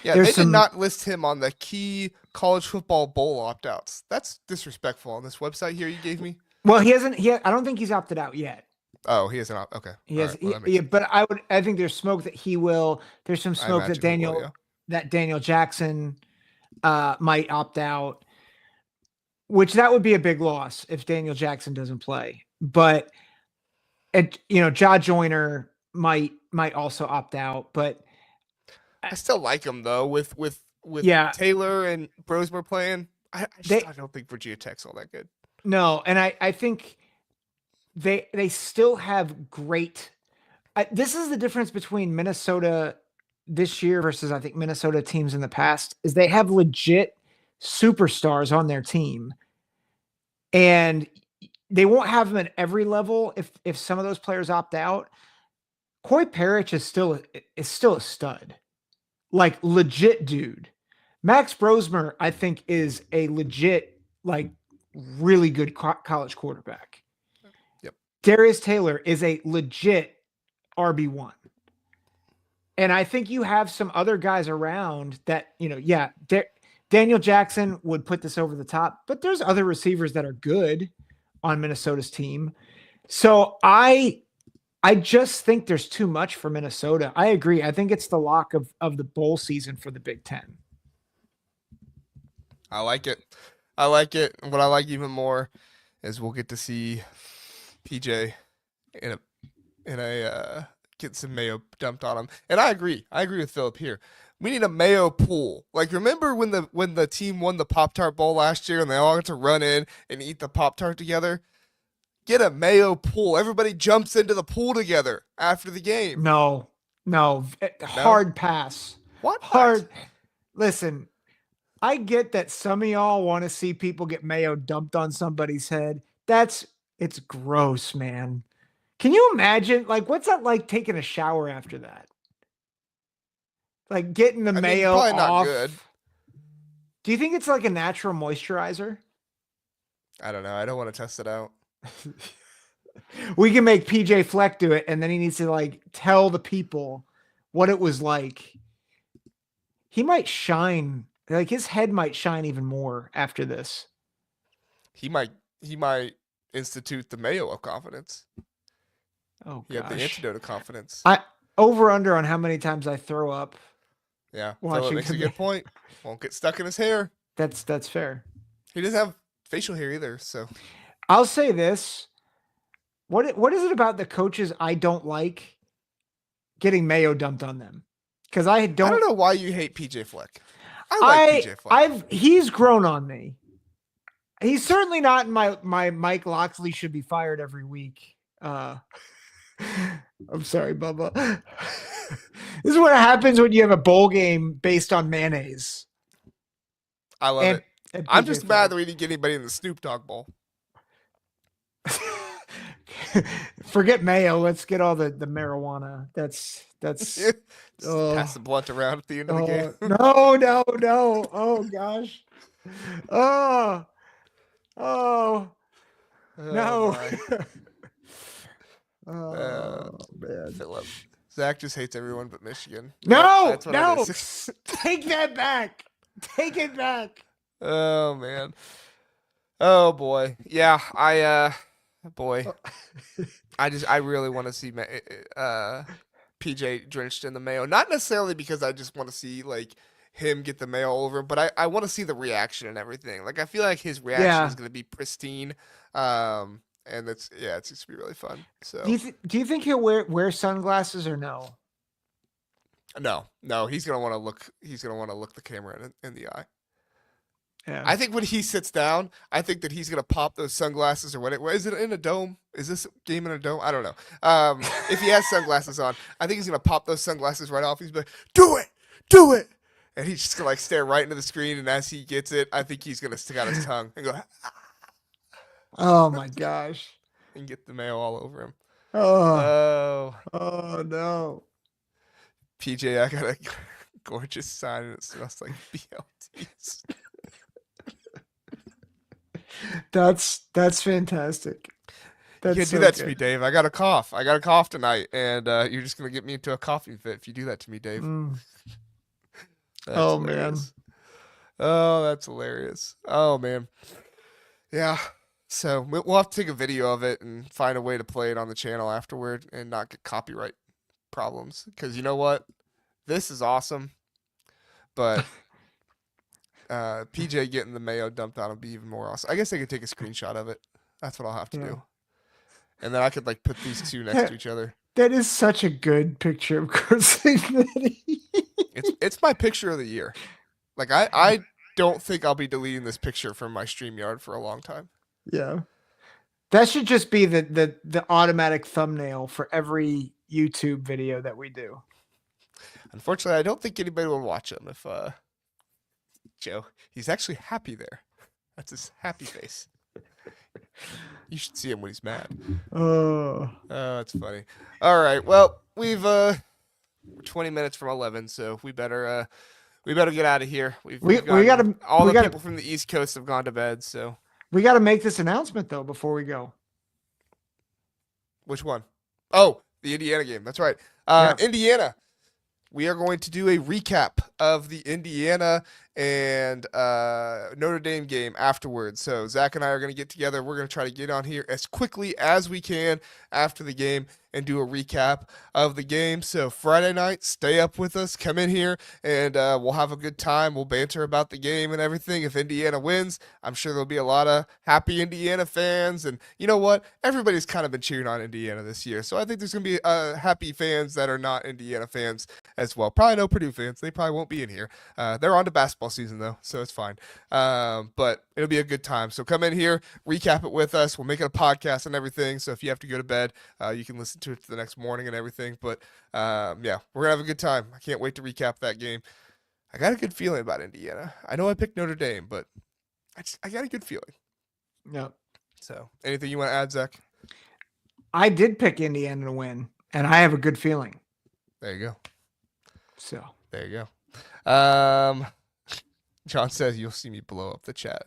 Yeah, they did not list him on the key college football bowl opt-outs. That's disrespectful on this website here you gave me. Well, he hasn't. I don't think he's opted out yet. Oh, he isn't. Okay. He has. Right, well, but I think there's smoke that he will. There's some smoke that Daniel Jackson might opt out, which that would be a big loss if Daniel Jackson doesn't play. But Ja Joyner might also opt out. But I still like him though with Taylor and Brosmer playing. I don't think Virginia Tech's all that good. No, and I think they still have great. This is the difference between Minnesota this year versus I think Minnesota teams in the past is they have legit superstars on their team, and they won't have them at every level if some of those players opt out. Coy Parrish is still a stud, like legit dude. Max Brosmer, I think, is a legit like really good college quarterback. Yep. Darius Taylor is a legit RB1. And I think you have some other guys around that, Daniel Jackson would put this over the top, but there's other receivers that are good on Minnesota's team. So I just think there's too much for Minnesota. I agree. I think it's the lock of the bowl season for the Big Ten. I like it. I like it. And what I like even more is we'll get to see PJ in a get some mayo dumped on him. And I agree. I agree with Philip here. We need a mayo pool. Like remember when the team won the Pop Tart Bowl last year and they all got to run in and eat the Pop Tart together? Get a mayo pool. Everybody jumps into the pool together after the game. No, no, No? hard pass. What? Hard. Listen, I get that some of y'all want to see people get mayo dumped on somebody's head. It's gross, man. Can you imagine? Like, what's that like taking a shower after that? Like getting the I mean, mayo probably not off. good. Do you think it's like a natural moisturizer? I don't know. I don't want to test it out. We can make PJ Fleck do it, and then he needs to like tell the people what it was like. He might shine, like his head might shine even more after this. He might institute the mayo of confidence. Oh You have the gosh. antidote of confidence. I over under on how many times I throw up. Yeah. Philip Watching makes a the good point. Won't get stuck in his hair. That's fair. He doesn't have facial hair either, so I'll say this. What is it about the coaches I don't like getting mayo dumped on them? Because I I don't don't know why you hate PJ Fleck. I like PJ Fleck. he's grown on me. He's certainly not in my Mike Locksley should be fired every week. I'm sorry, Bubba. This is what happens when you have a bowl game based on mayonnaise. I love it. And I'm PJ just Fleck. mad that we didn't get anybody in the Snoop Dogg Bowl. Forget mayo. Let's get all the marijuana. That's Just pass the blunt around at the end of the game. no. Oh gosh. Oh Oh, no. my. Oh man. Philip. Zach just hates everyone but Michigan. No, That's what it is. take that back. Take it back. Oh man. Oh boy. Yeah, boy. I really want to see PJ drenched in the mayo. Not necessarily because I just want to see like him get the mayo all over him, but I want to see the reaction and everything. Like I feel like his reaction is going to be pristine. And it's just gonna be really fun. So Do you think he'll wear sunglasses or no? no, he's gonna want to look. He's gonna want to look the camera in the eye. Yeah. I think when he sits down, I think that he's gonna pop those sunglasses or what? Is it in a dome? Is this game in a dome? I don't know. If he has sunglasses on, I think he's gonna pop those sunglasses right off. He's like, do it, and he's just gonna like stare right into the screen. And as he gets it, I think he's gonna stick out his tongue and go. Oh my gosh. And get the mayo all over him. Oh Oh, no. PJ, I got a gorgeous sign and it smells like BLTs. That's fantastic. You can't do that to me, Dave. I got a cough. I got a cough tonight, and you're just gonna get me into a coughing fit if you do that to me, Dave. Oh hilarious. Man. Oh, that's hilarious. Oh man. Yeah. So we'll have to take a video of it and find a way to play it on the channel afterward and not get copyright problems. Because you know what? This is awesome. But PJ getting the mayo dumped on would be even more awesome. I guess I could take a screenshot of it. That's what I'll have to do. And then I could like put these two next to each other. That is such a good picture of Cursing It's my picture of the year. Like I don't think I'll be deleting this picture from my StreamYard for a long time. Yeah. That should just be the automatic thumbnail for every YouTube video that we do. Unfortunately, I don't think anybody will watch them if Joe, he's actually happy there. That's his happy face. You should see him when he's mad. Oh, that's funny. All right. Well, we're 20 minutes from 11, so we better get out of here. We gotta people from the East Coast have gone to bed, so we got to make this announcement though before we go. Which one? Oh, the Indiana game. That's right. Indiana. We are going to do a recap of the Indiana and Notre Dame game afterwards. So Zach and I are going to get together. We're going to try to get on here as quickly as we can after the game and do a recap of the game. So Friday night, stay up with us. Come in here and we'll have a good time. We'll banter about the game and everything. If Indiana wins, I'm sure there'll be a lot of happy Indiana fans. And you know what? Everybody's kind of been cheering on Indiana this year. So I think there's going to be happy fans that are not Indiana fans as well. Probably no Purdue fans. They probably won't be in here. They're on to basketball season, though, so it's fine. But it'll be a good time. So come in here, recap it with us. We'll make it a podcast and everything. So if you have to go to bed, you can listen to it the next morning and everything. But yeah, we're going to have a good time. I can't wait to recap that game. I got a good feeling about Indiana. I know I picked Notre Dame, but I got a good feeling. Yeah. So anything you want to add, Zach? I did pick Indiana to win, and I have a good feeling. There you go. So there you go. John says you'll see me blow up the chat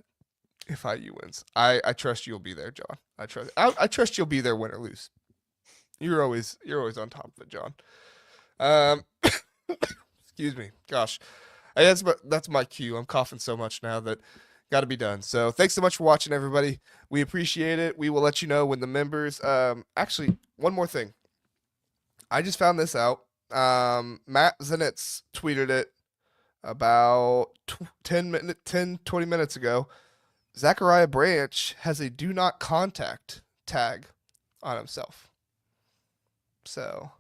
if IU wins. I trust you'll be there, John. I trust you'll be there, win or lose. You're always on top of it, John. Excuse me. Gosh, that's my cue. I'm coughing so much now that got to be done. So thanks so much for watching, everybody. We appreciate it. We will let you know when the members. Actually, one more thing. I just found this out. Matt Zenitz tweeted it about 20 minutes ago. Zachariah Branch has a do not contact tag on himself. So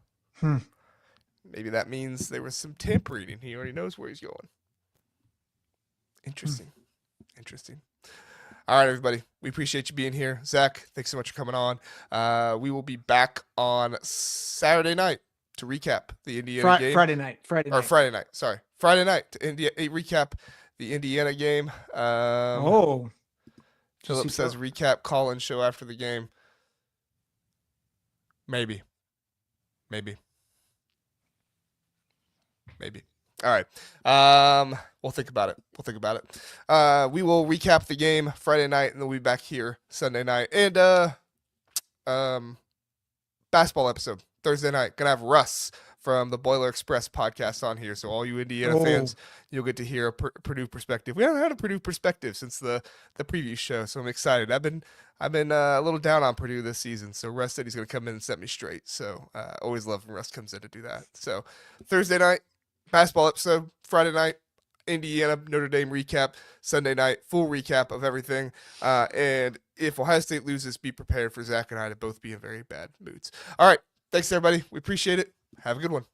maybe that means there was some tampering and he already knows where he's going. Interesting. Interesting. All right, everybody. We appreciate you being here. Zach, thanks so much for coming on. We will be back on Saturday night to recap the Indiana game. Friday night. Friday night. Sorry. Friday night to recap the Indiana game. Philip says recap call-in show after the game. Maybe. All right. We'll think about it. We will recap the game Friday night, and then we'll be back here Sunday night. And basketball episode Thursday night. Gonna have Russ from the Boiler Express podcast on here. So all you Indiana fans, you'll get to hear a Purdue perspective. We haven't had a Purdue perspective since the preview show, so I'm excited. I've been a little down on Purdue this season, so Russ said he's gonna come in and set me straight. So always love when Russ comes in to do that. So Thursday night, basketball episode. Friday night, Indiana Notre Dame recap. Sunday night, full recap of everything. And if Ohio State loses, be prepared for Zach and I to both be in very bad moods. All right. Thanks, everybody. We appreciate it. Have a good one.